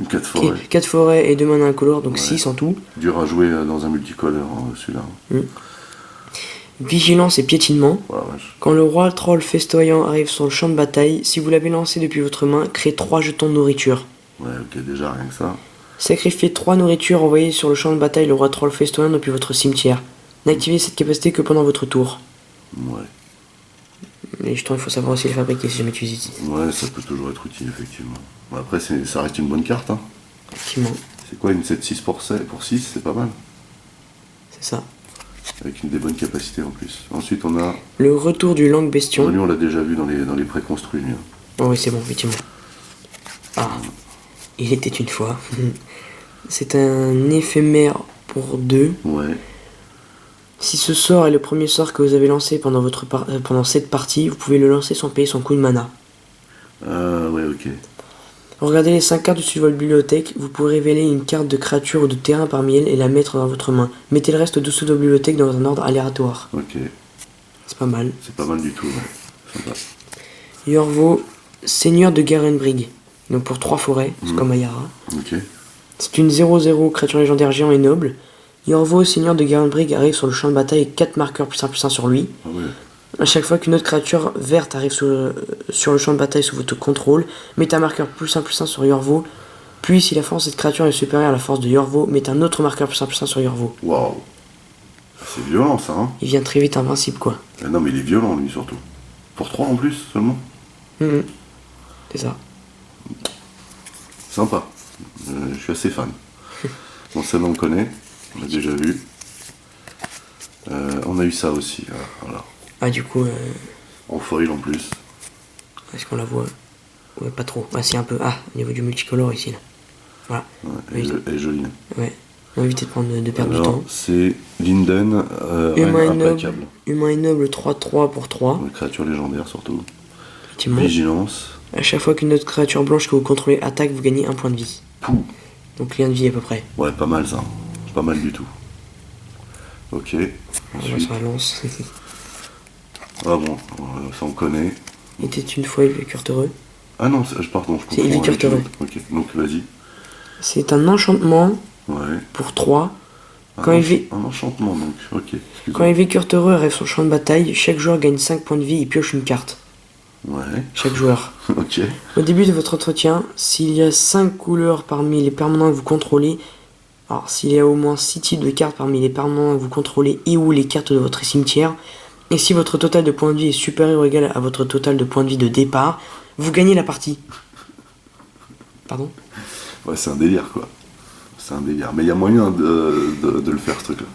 A: 4 forêts.
B: 4 forêts et 2 mana incolores, donc
A: Ouais.
B: 6 en tout.
A: Dur à jouer dans un multicolore, hein, celui-là.
B: Vigilance et piétinement.
A: Voilà, vache.
B: Quand le roi troll festoyant arrive sur le champ de bataille, si vous l'avez lancé depuis votre main, créez 3 jetons de nourriture.
A: Ouais, ok, déjà rien que ça.
B: Sacrifiez 3 nourritures envoyées sur le champ de bataille le roi troll festoyant depuis votre cimetière. N'activez cette capacité que pendant votre tour.
A: Ouais.
B: Les jetons, il faut savoir aussi les fabriquer si jamais tu hésites.
A: Ouais, ça peut toujours être utile, effectivement. Bon, après, ça reste une bonne carte, hein.
B: Effectivement,
A: C'est quoi, une 7-6 pour 6, c'est pas mal.
B: c'est ça.
A: Avec des bonnes capacités en plus. Ensuite, on a...
B: Le retour du Langue Bestion.
A: Lui, on l'a déjà vu dans les préconstruits, lui. Hein.
B: Oh oui, c'est bon, effectivement. Ah, il était une fois. C'est un éphémère pour 2.
A: Ouais.
B: Si ce sort est le premier sort que vous avez lancé pendant cette partie, vous pouvez le lancer sans payer son coût de mana.
A: Ouais, ok.
B: Regardez les 5 cartes dessus de votre bibliothèque, vous pouvez révéler une carte de créature ou de terrain parmi elles et la mettre dans votre main. Mettez le reste dessous de votre bibliothèque dans un ordre aléatoire.
A: Ok.
B: C'est pas mal.
A: C'est pas mal du tout, ouais. Sympa.
B: Yorvo, seigneur de Garenbrig. Donc pour 3 forêts, c'est comme Ayara.
A: Ok.
B: C'est une 0-0 créature légendaire géant et noble. Yorvo, seigneur de Garenbrig, arrive sur le champ de bataille avec 4 marqueurs +1/+1 sur lui.
A: Ah ouais.
B: À chaque fois qu'une autre créature verte arrive sur le champ de bataille sous votre contrôle, mettez un marqueur +1/+1 sur Yorvo. Puis, si la force de cette créature est supérieure à la force de Yorvo, mettez un autre marqueur +1/+1 sur Yorvo.
A: Waouh. C'est violent, ça, hein.
B: Il vient très vite invincible, quoi.
A: Non, mais il est violent, lui, surtout. Pour 3 en plus, seulement.
B: C'est ça.
A: Sympa. Je suis assez fan. Bon, celle-là, on connaît. On l'a déjà vu. On a eu ça aussi. Voilà.
B: Ah, du coup,
A: En foil en plus.
B: est-ce qu'on la voit? Ouais, pas trop. Ah, si, un peu. Ah, au niveau du multicolore, ici, là. Voilà.
A: Ouais, elle est jolie.
B: Ouais. On va éviter de perdre du
A: Alors,
B: temps.
A: c'est Linden,
B: Humain et
A: implacable.
B: noble. Humain et noble 3-3 pour 3.
A: Une créature légendaire, surtout.
B: Effectivement.
A: Vigilance.
B: À chaque fois qu'une autre créature blanche que vous contrôlez attaque, vous gagnez 1 point de vie.
A: Pouh.
B: Donc lien de vie à peu près.
A: Ouais, pas mal, ça. Pas mal du tout. Ok.
B: On va
A: Ensuite.
B: sur la lance.
A: Ah bon, ça on connaît.
B: Il était une fois élevé heureux.
A: Ah non, pardon, je
B: C'est
A: confonds
B: Évic
A: avec une
B: Heureux.
A: autre. Ok, donc vas-y.
B: C'est un enchantement
A: Ouais.
B: pour 3.
A: Un,
B: Quand
A: un enchantement, donc. Ok,
B: Quand
A: excuse-moi.
B: Évic Heureux arrive sur le champ de bataille, chaque joueur gagne 5 points de vie et pioche une carte.
A: Ouais.
B: Chaque joueur.
A: Ok.
B: Au début de votre entretien, s'il y a 5 couleurs parmi les permanents que vous contrôlez, alors s'il y a au moins 6 types de cartes parmi les permanents que vous contrôlez et ou les cartes de votre cimetière, et si votre total de points de vie est supérieur ou égal à votre total de points de vie de départ, vous gagnez la partie. Pardon?
A: Ouais, c'est un délire, quoi. C'est un délire. Mais il y a moyen de le faire, ce truc-là.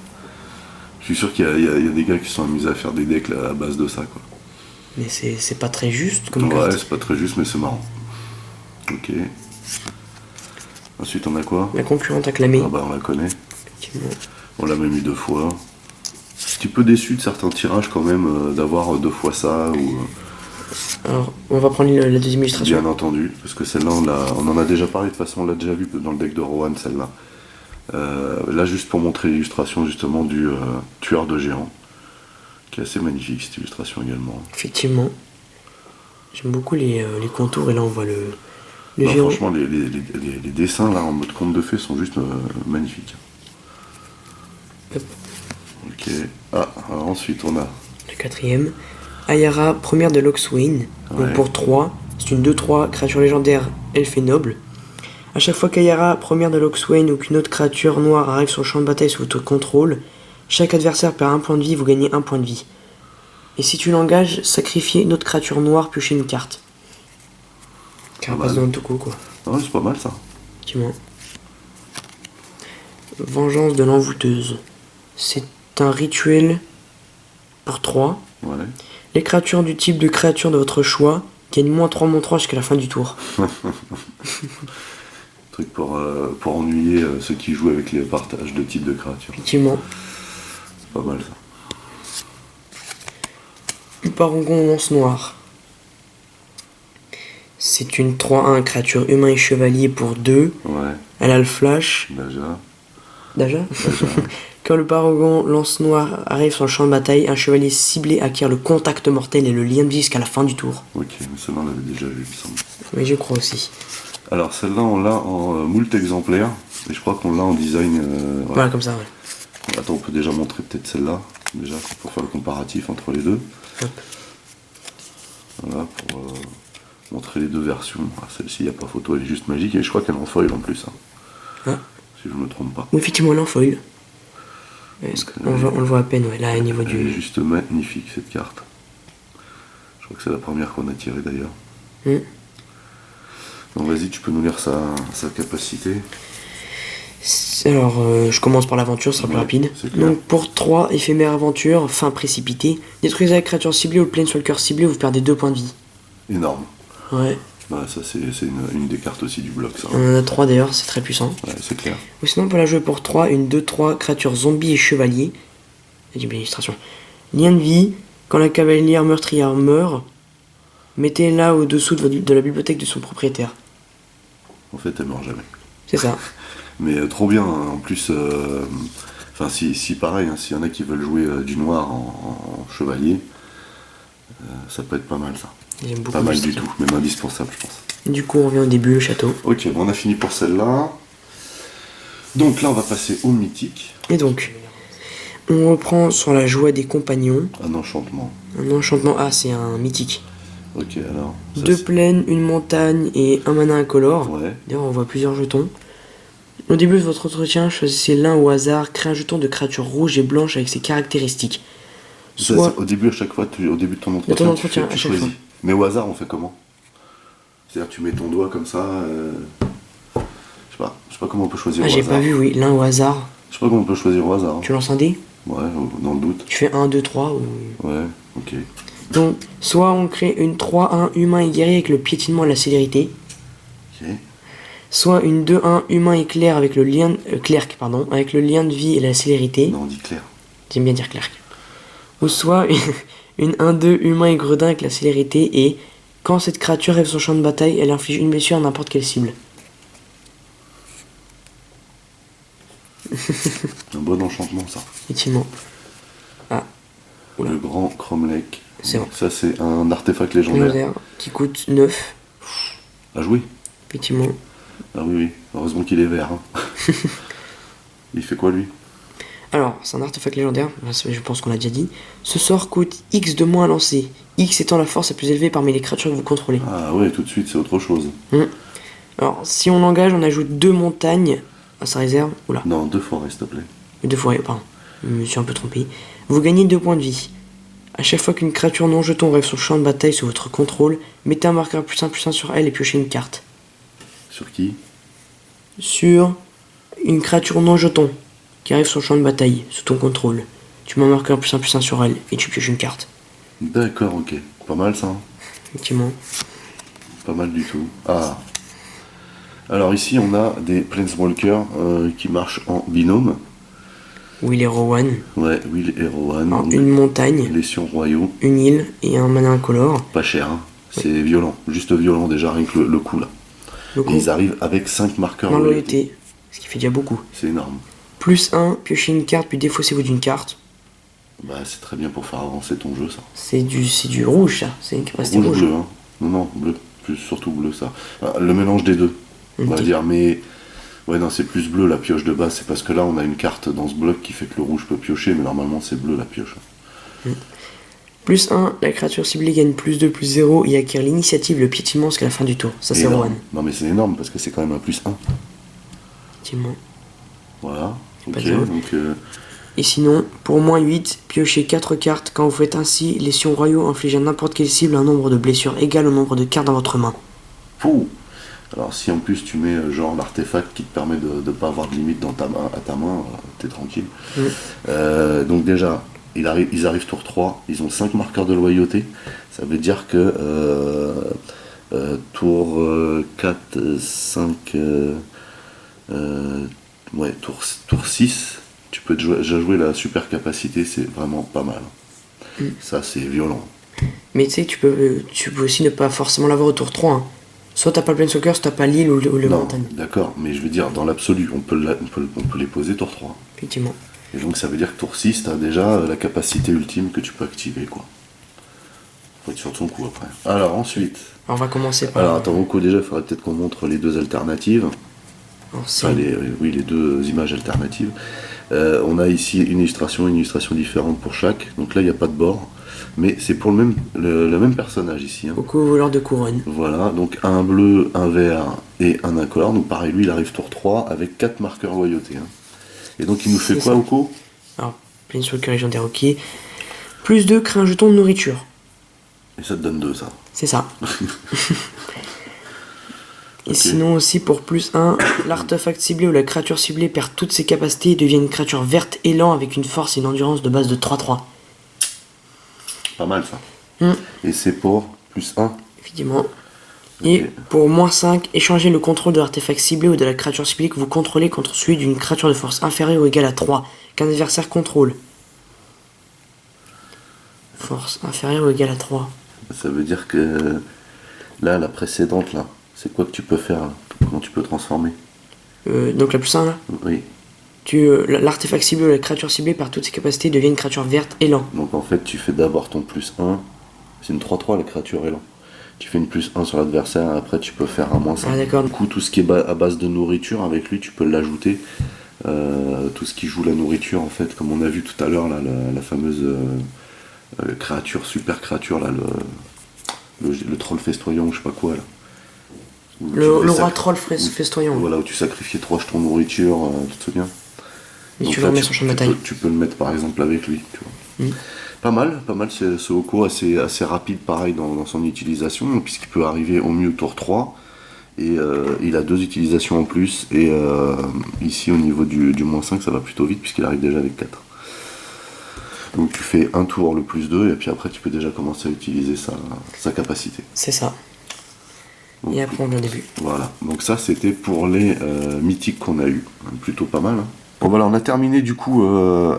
A: Je suis sûr qu'il y a des gars qui se sont amusés à faire des decks là, à base de ça, quoi.
B: Mais c'est pas très juste comme
A: Ouais,
B: carte.
A: c'est pas très juste, mais c'est marrant. Ok. Ensuite, on a quoi?
B: La concurrente acclamée.
A: Ah bah, on la connaît.
B: Effectivement.
A: On l'a même eu 2 fois. Un petit peu déçu de certains tirages, quand même, d'avoir 2 fois ça, ou...
B: Alors, on va prendre la deuxième illustration.
A: Bien entendu, parce que celle-là, on en a déjà parlé, de toute façon, on l'a déjà vu dans le deck de Rohan, celle-là. Là, juste pour montrer l'illustration, justement, du tueur de géants, qui est assez magnifique cette illustration également.
B: Effectivement. J'aime beaucoup les contours et là on voit le
A: Non,
B: géant.
A: franchement, les dessins là en mode conte de fées sont juste magnifiques.
B: Hop.
A: Ok. Ah, alors ensuite on a.
B: Le quatrième. Ayara, première de Loxwain.
A: Ouais.
B: Donc pour 3, c'est une 2-3, créature légendaire, elfe et noble. A chaque fois qu'Ayara, première de Loxwain ou qu'une autre créature noire arrive sur le champ de bataille sous votre contrôle, chaque adversaire perd un point de vie, vous gagnez un point de vie. Et si tu l'engages, sacrifiez une autre créature noire, piochez une carte. Carapace de Hantoku, quoi.
A: Ah ouais, c'est pas mal ça.
B: Effectivement. Vengeance de l'envoûteuse. C'est un rituel pour 3.
A: Ouais.
B: Les créatures du type de créature de votre choix gagnent -3/-3 jusqu'à la fin du tour.
A: Truc pour ennuyer ceux qui jouent avec les partages de types de créatures.
B: Effectivement.
A: C'est pas mal ça.
B: Parangon lance noire. C'est une 3-1 créature humain et chevalier pour 2.
A: Ouais,
B: Elle a le flash.
A: déjà.
B: Déjà Quand le parangon lance noire arrive sur le champ de bataille, un chevalier ciblé acquiert le contact mortel et le lien de vie jusqu'à la fin du tour.
A: Ok, mais celle-là on l'avait déjà vu, il me semble.
B: Oui, je crois aussi.
A: Alors celle-là on l'a en moult exemplaires, et je crois qu'on l'a en design.
B: Voilà, comme ça, ouais.
A: Attends, on peut déjà montrer peut-être celle-là, déjà, pour faire le comparatif entre les deux.
B: Hop.
A: Voilà, pour montrer les deux versions. Ah, celle-ci, il n'y a pas photo, elle est juste magique, et je crois qu'elle est en foil en plus. Hein.
B: Ah.
A: Si je me trompe pas.
B: Oui, effectivement, elle est en foil. On le voit à peine, ouais, là, au niveau
A: Elle est
B: du...
A: juste magnifique cette carte. Je crois que c'est la première qu'on a tirée d'ailleurs. Donc vas-y, tu peux nous lire sa capacité.
B: Alors, je commence par l'aventure, ce sera plus
A: Ouais,
B: rapide.
A: c'est clair.
B: Donc, pour 3, éphémère aventure, fin précipitée. Détruisez la créature ciblée ou le planeswalker ciblé, vous perdez 2 points de vie.
A: Énorme.
B: Ouais,
A: Ouais, ça c'est une des cartes aussi du bloc, ça.
B: on en a 3 d'ailleurs, c'est très puissant.
A: Ouais, c'est clair.
B: Ou sinon, on peut la jouer pour 3, une 2-3, créature zombie et chevalier. Il y a une illustration. Lien de vie, quand la cavalière meurtrière meurt, mettez-la au-dessous de la bibliothèque de son propriétaire.
A: En fait, elle meurt jamais.
B: C'est ça.
A: Mais trop bien, hein. En plus, enfin si pareil, hein, s'il y en a qui veulent jouer du noir en chevalier, ça peut être pas mal ça.
B: J'aime beaucoup
A: Pas mal
B: le
A: du
B: style.
A: tout, même indispensable je pense.
B: Du coup, on revient au début, le château.
A: Ok, bon, on a fini pour celle-là. Donc là on va passer au mythique,
B: Et donc, on reprend sur la joie des compagnons.
A: un enchantement.
B: Un enchantement, ah, c'est un mythique.
A: Ok, alors. ça,
B: 2
A: c'est-
B: plaines, une montagne et un mana incolore.
A: Ouais,
B: D'ailleurs, on voit plusieurs jetons. Au début de votre entretien, choisissez l'un au hasard, créez un jeton de créature rouge et blanche avec ses caractéristiques.
A: ça,
B: Soit
A: c'est au début à chaque fois, au début de ton entretien,
B: entretien,
A: tu
B: à chaque
A: choisis.
B: fois.
A: Mais au hasard on fait comment? C'est-à-dire tu mets ton doigt comme ça, je sais pas comment on peut choisir
B: Ah,
A: au
B: j'ai
A: hasard.
B: pas vu, oui, l'un au hasard.
A: Je sais pas comment on peut choisir au hasard. Hein.
B: Tu lances un dé,
A: Ouais, dans le doute.
B: tu fais 1, 2, 3. Ou...
A: Ouais, ok.
B: Donc, soit on crée une 3-1 humain et guerrier avec le piétinement et la célérité.
A: Ok.
B: Soit une 2-1 humain et clerc avec le lien, clerc, pardon, avec le lien de vie et la célérité.
A: Non, on dit clair.
B: J'aime bien dire clerc. Ou soit une 1-2 humain et gredin avec la célérité et quand cette créature rêve son champ de bataille, elle inflige une blessure à n'importe quelle cible.
A: Un bon enchantement ça.
B: Effectivement. Ah, oula.
A: Le grand Cromlech.
B: C'est bon.
A: Ça c'est un artefact légendaire.
B: Légendaire qui coûte 9.
A: À jouer.
B: Effectivement.
A: Ah oui, oui. Heureusement qu'il est vert. Hein. Il fait quoi lui?
B: Alors, c'est un artefact légendaire, je pense qu'on l'a déjà dit. Ce sort coûte X de moins à lancer. X étant la force la plus élevée parmi les créatures que vous contrôlez.
A: Ah ouais, tout de suite c'est autre chose.
B: Alors, si on l'engage, on ajoute 2 montagnes à sa réserve. Oula,
A: Non, 2 forêts s'il te plaît.
B: 2 forêts, pardon. Je me suis un peu trompé. Vous gagnez 2 points de vie. À chaque fois qu'une créature non jeton rêve son champ de bataille sous votre contrôle, mettez un marqueur +1/+1 sur elle et piochez une carte.
A: Sur qui?
B: Sur une créature non jeton qui arrive sur le champ de bataille sous ton contrôle. Tu mets un marqueur +1/+1 sur elle et tu pioches une carte.
A: D'accord, ok. Pas mal ça. Hein.
B: Effectivement.
A: Pas mal du tout. Ah. Alors ici on a des Planeswalkers qui marchent en binôme.
B: Will et Rowan.
A: Ouais, Will et Rowan.
B: Alors,
A: donc
B: une montagne,
A: les Sions royaux.
B: une île et un mana incolore.
A: Pas cher, hein. C'est violent. Juste violent déjà, rien que le coup là.
B: Le
A: Et
B: coup,
A: ils arrivent avec 5 marqueurs
B: en
A: de loyauté.
B: loyauté. Ce qui fait déjà beaucoup.
A: C'est énorme.
B: +1, piochez une carte puis défaussez-vous d'une carte.
A: Bah, c'est très bien pour faire avancer ton jeu, ça.
B: C'est du rouge, ça. C'est une capacité rouge.
A: Bleu, hein. Non, bleu. Plus, surtout bleu, ça. Le mélange des deux, on va
B: Ok.
A: dire. Mais, ouais, non, c'est plus bleu la pioche de base. C'est parce que là, on a une carte dans ce bloc qui fait que le rouge peut piocher, mais normalement, c'est bleu la pioche.
B: Plus 1, la créature ciblée gagne plus 2, plus 0 et acquiert l'initiative, le piétinement jusqu'à la fin du tour. Ça, c'est
A: Énorme.
B: Rohan.
A: Non, mais c'est énorme parce que c'est quand même un plus 1.
B: Effectivement.
A: Voilà.
B: Pas
A: Ok,
B: de zéro.
A: donc.
B: Et sinon, pour moins 8, piochez 4 cartes. Quand vous faites ainsi, les sions royaux infligent à n'importe quelle cible un nombre de blessures égal au nombre de cartes dans votre main.
A: Fou. Alors, si en plus tu mets genre l'artefact qui te permet de ne pas avoir de limite dans ta main, à ta main, t'es tranquille. Donc, déjà, ils arrivent tour 3, ils ont 5 marqueurs de loyauté. Ça veut dire que tour 4, 5, ouais, tour 6, tu peux déjà jouer la super capacité, c'est vraiment pas mal. Ça, c'est violent.
B: Mais tu sais que tu peux aussi ne pas forcément l'avoir au tour 3. Hein. Soit t'as pas le Planeswalker, soit t'as pas l'île ou le
A: Non,
B: montagne.
A: d'accord, mais je veux dire, dans l'absolu, on peut les poser tour 3.
B: Effectivement.
A: Et donc ça veut dire que tour 6, t'as déjà la capacité ultime que tu peux activer, quoi. Faut être sur ton coup après. Alors ensuite.
B: Alors, on va commencer par.
A: Alors attends, Rocco, déjà, il faudrait peut-être qu'on montre les deux alternatives.
B: Alors, c'est-
A: Enfin, les deux images alternatives. On a ici une illustration différente pour chaque. Donc là, il n'y a pas de bord. Mais c'est pour le même personnage ici. Hein.
B: Coco voleur de couronne.
A: Voilà, donc un bleu, un vert et un incolore. Donc pareil, lui, il arrive tour 3 avec 4 marqueurs loyauté. Hein. Et donc il nous fait
B: C'est
A: quoi,
B: ça.
A: Oko?
B: Alors, Planeswalker légendaire, ok. Plus 2, crée un jeton de nourriture.
A: Et ça te donne 2, ça.
B: C'est ça. Et
A: Ok.
B: sinon aussi pour plus 1, l'artefact ciblé ou la créature ciblée perd toutes ses capacités et devient une créature verte élan avec une force et une endurance de base de 3-3.
A: Pas mal, ça.
B: Hmm.
A: Et c'est pour plus 1.
B: Effectivement. Et
A: Ok.
B: pour moins 5, échangez le contrôle de l'artefact ciblé ou de la créature ciblée que vous contrôlez contre celui d'une créature de force inférieure ou égale à 3, qu'un adversaire contrôle. Force inférieure ou égale à 3.
A: Ça veut dire que là, la précédente, là, c'est quoi que tu peux faire là? Comment tu peux transformer?
B: Donc la plus 1 là,
A: Oui.
B: l'artefact ciblé ou la créature ciblée perd toutes ses capacités et devient une créature verte élan.
A: Donc en fait, tu fais d'abord ton plus 1. C'est une 3-3 la créature élan. Tu fais une plus 1 sur l'adversaire, après tu peux faire un moins 5.
B: Ah, d'accord.
A: Du coup, tout ce qui est à base de nourriture, avec lui, tu peux l'ajouter. Tout ce qui joue la nourriture, en fait, comme on a vu tout à l'heure, là, la fameuse créature, super créature, là, le troll festoyant, ou je sais pas quoi, là. Où tu
B: Le
A: devais
B: roi
A: sac-
B: troll
A: où-
B: festoyant.
A: Voilà, où tu sacrifiais 3 jetons de nourriture, tu te souviens?
B: Et
A: Donc
B: tu
A: là,
B: le remets sur le champ de bataille.
A: tu peux le mettre par exemple avec lui. Tu vois. Pas mal ce Oko assez rapide pareil dans son utilisation, puisqu'il peut arriver au mieux tour 3. Et il a 2 utilisations en plus. Et ici au niveau du moins 5 ça va plutôt vite puisqu'il arrive déjà avec 4. Donc tu fais un tour le plus 2 et puis après tu peux déjà commencer à utiliser sa capacité.
B: C'est ça.
A: Donc,
B: Et après on vient au début.
A: voilà, donc ça c'était pour les mythiques qu'on a eu, plutôt pas mal. Hein. Bon voilà, on a terminé du coup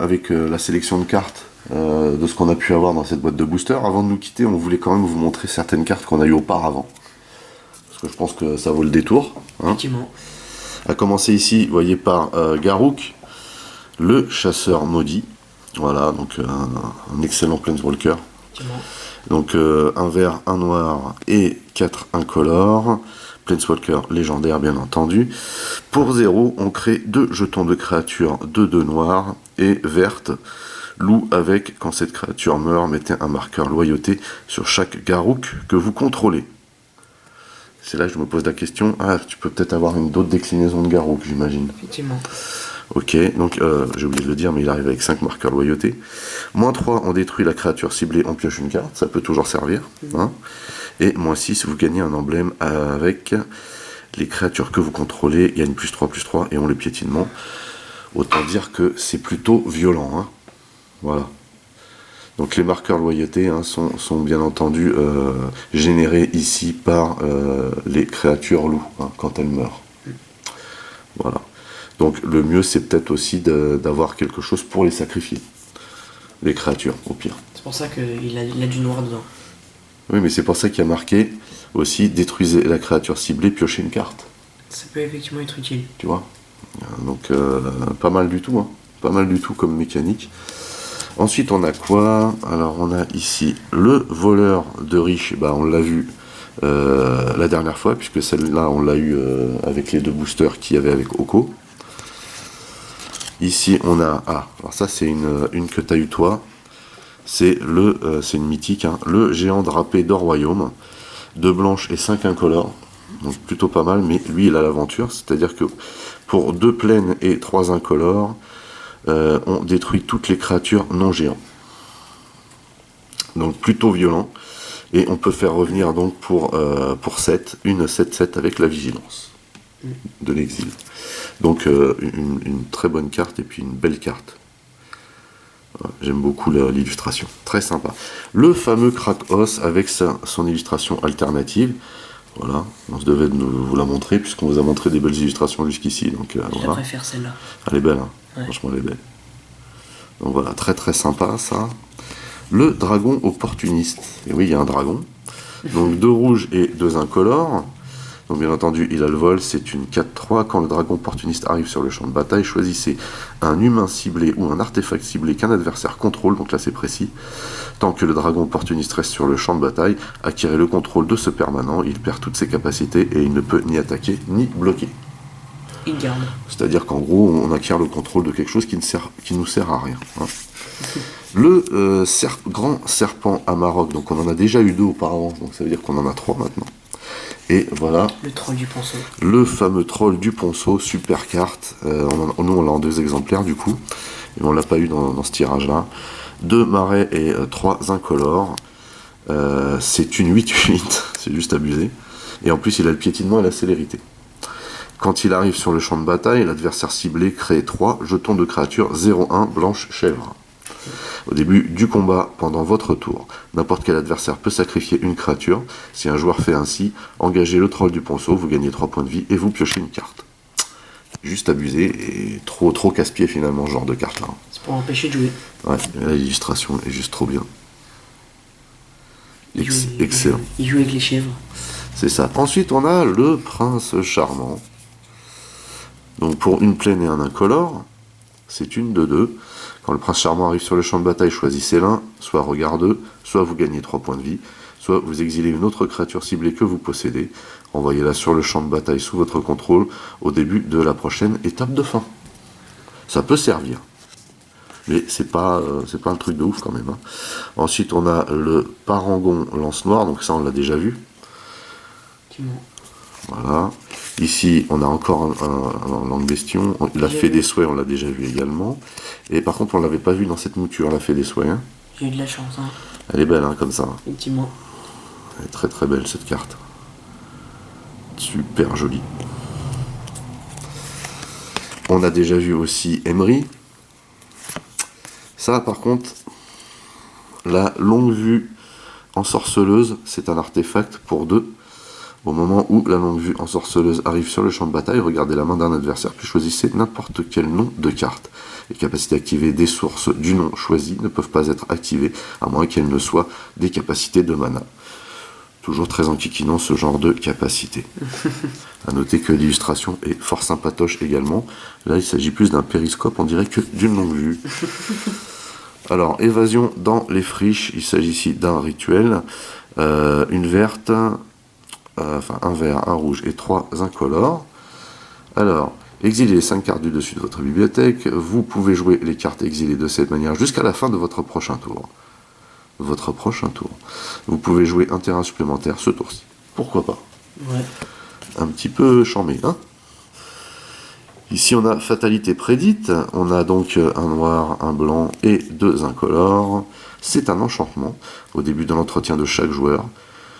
A: avec la sélection de cartes de ce qu'on a pu avoir dans cette boîte de booster. Avant de nous quitter, on voulait quand même vous montrer certaines cartes qu'on a eues auparavant. Parce que je pense que ça vaut le détour. Hein.
B: Effectivement.
A: À commencer ici, vous voyez par Garruk, le chasseur maudit. Voilà, donc un excellent Planeswalker.
B: Effectivement.
A: Donc un vert, un noir et 4 incolores. Planeswalker légendaire bien entendu. Pour 0, on crée 2 jetons de créature de 2 noirs et verte. Loup avec, quand cette créature meurt, mettez un marqueur loyauté sur chaque Garruk que vous contrôlez. C'est là que je me pose la question. Ah, tu peux peut-être avoir d'autres déclinaisons de Garruk, j'imagine.
B: Effectivement.
A: Ok, donc j'ai oublié de le dire, mais il arrive avec 5 marqueurs loyauté. Moins 3, on détruit la créature ciblée, on pioche une carte, ça peut toujours servir. Hein. Et moins 6, vous gagnez un emblème avec les créatures que vous contrôlez, gagnent +3/+3 et on les piétinement. Autant dire que c'est plutôt violent. Hein. Voilà. Donc les marqueurs loyauté hein, sont bien entendu générés ici par les créatures loups hein, quand elles meurent. Voilà. Donc le mieux c'est peut-être aussi d'avoir quelque chose pour les sacrifier. Les créatures, au pire.
B: C'est pour ça qu'il a du noir dedans.
A: Oui, mais c'est pour ça qu'il y a marqué aussi détruisez la créature ciblée, piochez une carte.
B: Ça peut effectivement être utile.
A: Tu vois. Donc pas mal du tout. Hein. Pas mal du tout comme mécanique. Ensuite, on a quoi? Alors, on a ici le voleur de riche. Bah, on l'a vu la dernière fois, puisque celle-là, on l'a eu avec les 2 boosters qu'il y avait avec Oko. Ici, on a... Ah, alors ça, c'est une que tu as eu toi. C'est une mythique, hein, le géant drapé d'or royaume. 2 blanches et 5 incolores. Donc, plutôt pas mal, mais lui, il a l'aventure. C'est-à-dire que pour 2 plaines et 3 incolores, on détruit toutes les créatures non géants. Donc plutôt violent. Et on peut faire revenir donc pour 7, une 7-7 avec la vigilance de l'exil. Donc une très bonne carte et puis une belle carte. Voilà, j'aime beaucoup l'illustration. Très sympa. Le fameux Krakos avec son illustration alternative. Voilà, on se devait de vous la montrer puisqu'on vous a montré des belles illustrations jusqu'ici. Donc
B: Je
A: voilà.
B: préfère celle-là.
A: Elle est belle, hein.
B: Ouais.
A: Franchement elle est belle. Donc voilà, très très sympa ça. Le dragon opportuniste. Et oui, il y a un dragon. Donc 2 rouges et 2 incolores. Donc bien entendu, il a le vol, c'est une 4-3. Quand le dragon opportuniste arrive sur le champ de bataille, choisissez un humain ciblé ou un artefact ciblé qu'un adversaire contrôle, donc là c'est précis. Tant que le dragon opportuniste reste sur le champ de bataille, acquérez le contrôle de ce permanent, il perd toutes ses capacités et il ne peut ni attaquer ni bloquer.
B: Il garde.
A: C'est-à-dire qu'en gros, on acquiert le contrôle de quelque chose qui nous sert à rien. Hein. Le grand serpent Amarok, donc on en a déjà eu 2 auparavant, donc ça veut dire qu'on en a 3 maintenant. Et voilà.
B: Le troll du ponceau.
A: Le fameux troll du ponceau, super carte. Nous on l'a en 2 exemplaires du coup, et on l'a pas eu dans ce tirage-là. 2 marais et 3 incolores. C'est une 8-8, c'est juste abusé. Et en plus il a le piétinement et la célérité. Quand il arrive sur le champ de bataille, l'adversaire ciblé crée 3 jetons de créature 0-1 blanche chèvre. Au début du combat, pendant votre tour, n'importe quel adversaire peut sacrifier une créature. Si un joueur fait ainsi, engagez le troll du ponceau, vous gagnez 3 points de vie et vous piochez une carte. Juste abusé et trop casse-pied finalement ce genre de carte là.
B: C'est pour empêcher de jouer.
A: Ouais, l'illustration est juste trop bien. Excellent.
B: Il joue avec les chèvres.
A: C'est ça. Ensuite, on a le prince charmant. Donc pour une plaine et un incolore, c'est une de 2. Quand le prince charmant arrive sur le champ de bataille, choisissez l'un, soit regard 2, soit vous gagnez 3 points de vie, soit vous exilez une autre créature ciblée que vous possédez, renvoyez-la sur le champ de bataille sous votre contrôle au début de la prochaine étape de fin. Ça peut servir, mais c'est pas un truc de ouf quand même. Hein. Ensuite, on a le parangon lance noire, donc ça on l'a déjà vu. Voilà. Ici, on a encore un langue bestion. La fée des souhaits, on l'a déjà vu également. Et par contre, on l'avait pas vu dans cette mouture, la fée des souhaits. Hein.
B: J'ai eu de la chance. Hein.
A: Elle est belle, hein, comme ça.
B: Effectivement.
A: Elle est très très belle cette carte. Super jolie. On a déjà vu aussi Emery. Ça, par contre, la longue vue ensorceleuse, c'est un artefact pour 2. Au moment où la longue vue ensorceleuse arrive sur le champ de bataille, regardez la main d'un adversaire, puis choisissez n'importe quel nom de carte. Les capacités activées des sources du nom choisi ne peuvent pas être activées, à moins qu'elles ne soient des capacités de mana. Toujours très enquiquinant ce genre de capacité. A noter que l'illustration est fort sympatoche également. Là, il s'agit plus d'un périscope, on dirait que d'une longue vue. Alors, évasion dans les friches, il s'agit ici d'un rituel. Une verte... un vert, un rouge et 3 incolores. Alors, exilez les 5 cartes du dessus de votre bibliothèque. Vous pouvez jouer les cartes exilées de cette manière jusqu'à la fin de votre prochain tour. Vous pouvez jouer un terrain supplémentaire ce tour-ci. Pourquoi pas?
B: Ouais.
A: Un petit peu chambé, hein? Ici, on a fatalité prédite. On a donc un noir, un blanc et 2 incolores. C'est un enchantement au début de l'entretien de chaque joueur.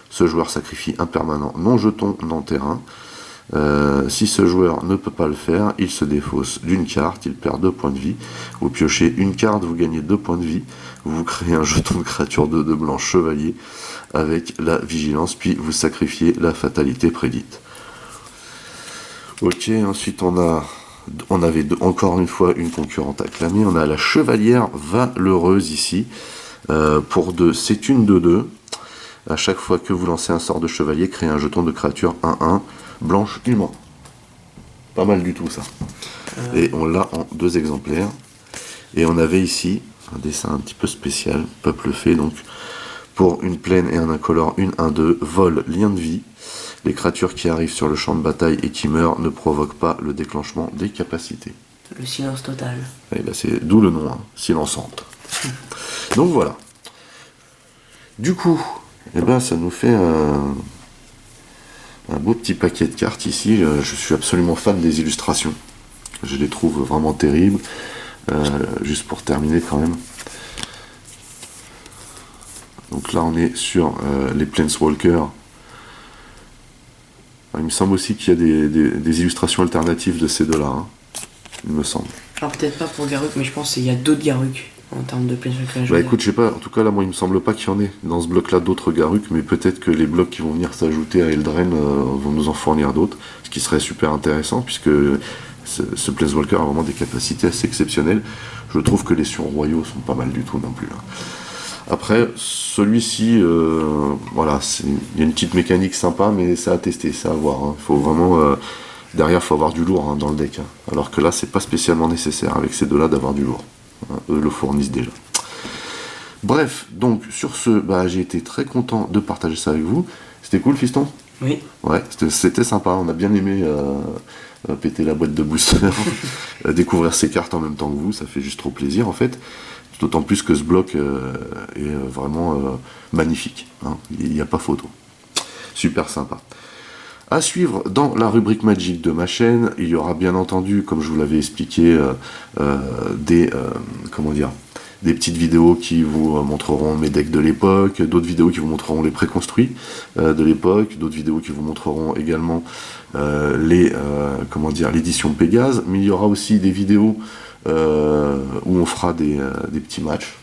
A: Ce joueur sacrifie un permanent non jeton, non terrain. Si ce joueur ne peut pas le faire, il se défausse d'une carte, il perd 2 points de vie. Vous piochez une carte, vous gagnez 2 points de vie. Vous créez un jeton de créature de blanc chevalier avec la vigilance, puis vous sacrifiez la fatalité prédite. Ok, ensuite on avait encore une fois une concurrente acclamée. On a la chevalière valeureuse ici. Pour 2, c'est une de 2. À chaque fois que vous lancez un sort de chevalier, créez un jeton de créature 1-1, blanche humain. Pas mal du tout ça. Et on l'a en 2 exemplaires. Et on avait ici Un dessin un petit peu spécial, peuple fée donc. Pour une plaine et un incolore, 1-1-2, vol, lien de vie. Les créatures qui arrivent sur le champ de bataille et qui meurent ne provoquent pas le déclenchement des capacités.
B: Le silence total.
A: Et ben c'est d'où le nom, hein, silençante. Donc voilà. Du coup, eh ben, ça nous fait un beau petit paquet de cartes ici. Je suis absolument fan des illustrations. Je les trouve vraiment terribles. Juste pour terminer quand même. Donc là on est sur les Planeswalkers. Il me semble aussi qu'il y a des illustrations alternatives de ces deux-là, hein, il me semble.
B: Alors peut-être pas pour Garruk, mais je pense qu'il y a d'autres Garruk en termes de Planeswalker.
A: Bah écoute, je sais pas, en tout cas là moi il me semble pas qu'il y en ait dans ce bloc-là d'autres Garruk, mais peut-être que les blocs qui vont venir s'ajouter à Eldraine vont nous en fournir d'autres, ce qui serait super intéressant puisque ce Planeswalker a vraiment des capacités assez exceptionnelles. Je trouve que les surroyaux sont pas mal du tout non plus. Hein. Après, celui-ci, voilà, il y a une petite mécanique sympa, mais c'est à tester, c'est à voir. Hein. Faut vraiment, derrière, il faut avoir du lourd hein, dans le deck. Hein. Alors que là, c'est pas spécialement nécessaire avec ces deux-là d'avoir du lourd. Hein. Eux le fournissent déjà. Bref, donc sur ce, bah, j'ai été très content de partager ça avec vous. C'était cool, fiston?
B: Oui.
A: Ouais, c'était sympa. On a bien aimé péter la boîte de booster, découvrir ces cartes en même temps que vous. Ça fait juste trop plaisir en fait. D'autant plus que ce bloc est vraiment magnifique. Hein. Il n'y a pas photo. Super sympa. À suivre dans la rubrique Magic de ma chaîne, il y aura bien entendu, comme je vous l'avais expliqué, des petites vidéos qui vous montreront mes decks de l'époque, d'autres vidéos qui vous montreront les préconstruits de l'époque, d'autres vidéos qui vous montreront également l'édition Pégase, mais il y aura aussi des vidéos où on fera des petits matchs,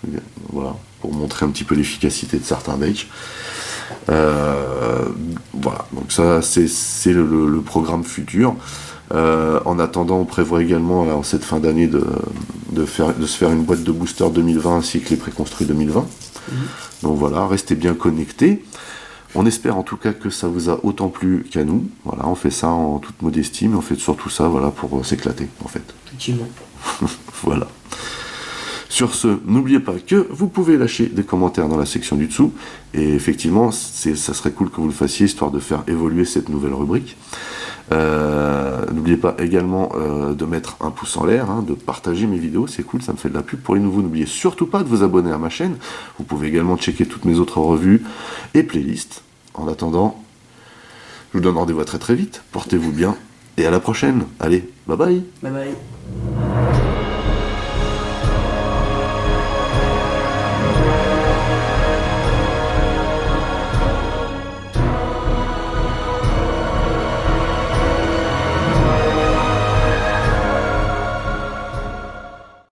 A: voilà, pour montrer un petit peu l'efficacité de certains decks. Voilà, donc ça c'est le programme futur. En attendant, on prévoit également là, en cette fin d'année de se faire une boîte de booster 2020 ainsi que les préconstruits 2020. Donc voilà, restez bien connectés. On espère en tout cas que ça vous a autant plu qu'à nous. Voilà, on fait ça en toute modestie, mais on fait surtout ça voilà, pour s'éclater en fait.
B: Effectivement.
A: Voilà. Sur ce, n'oubliez pas que vous pouvez lâcher des commentaires dans la section du dessous. Et effectivement, ça serait cool que vous le fassiez, histoire de faire évoluer cette nouvelle rubrique. N'oubliez pas également de mettre un pouce en l'air, hein, de partager mes vidéos, c'est cool, ça me fait de la pub pour les nouveaux. N'oubliez surtout pas de vous abonner à ma chaîne. Vous pouvez également checker toutes mes autres revues et playlists. En attendant, je vous donne rendez-vous très très vite. Portez-vous bien et à la prochaine. Allez, bye bye.
B: Bye bye.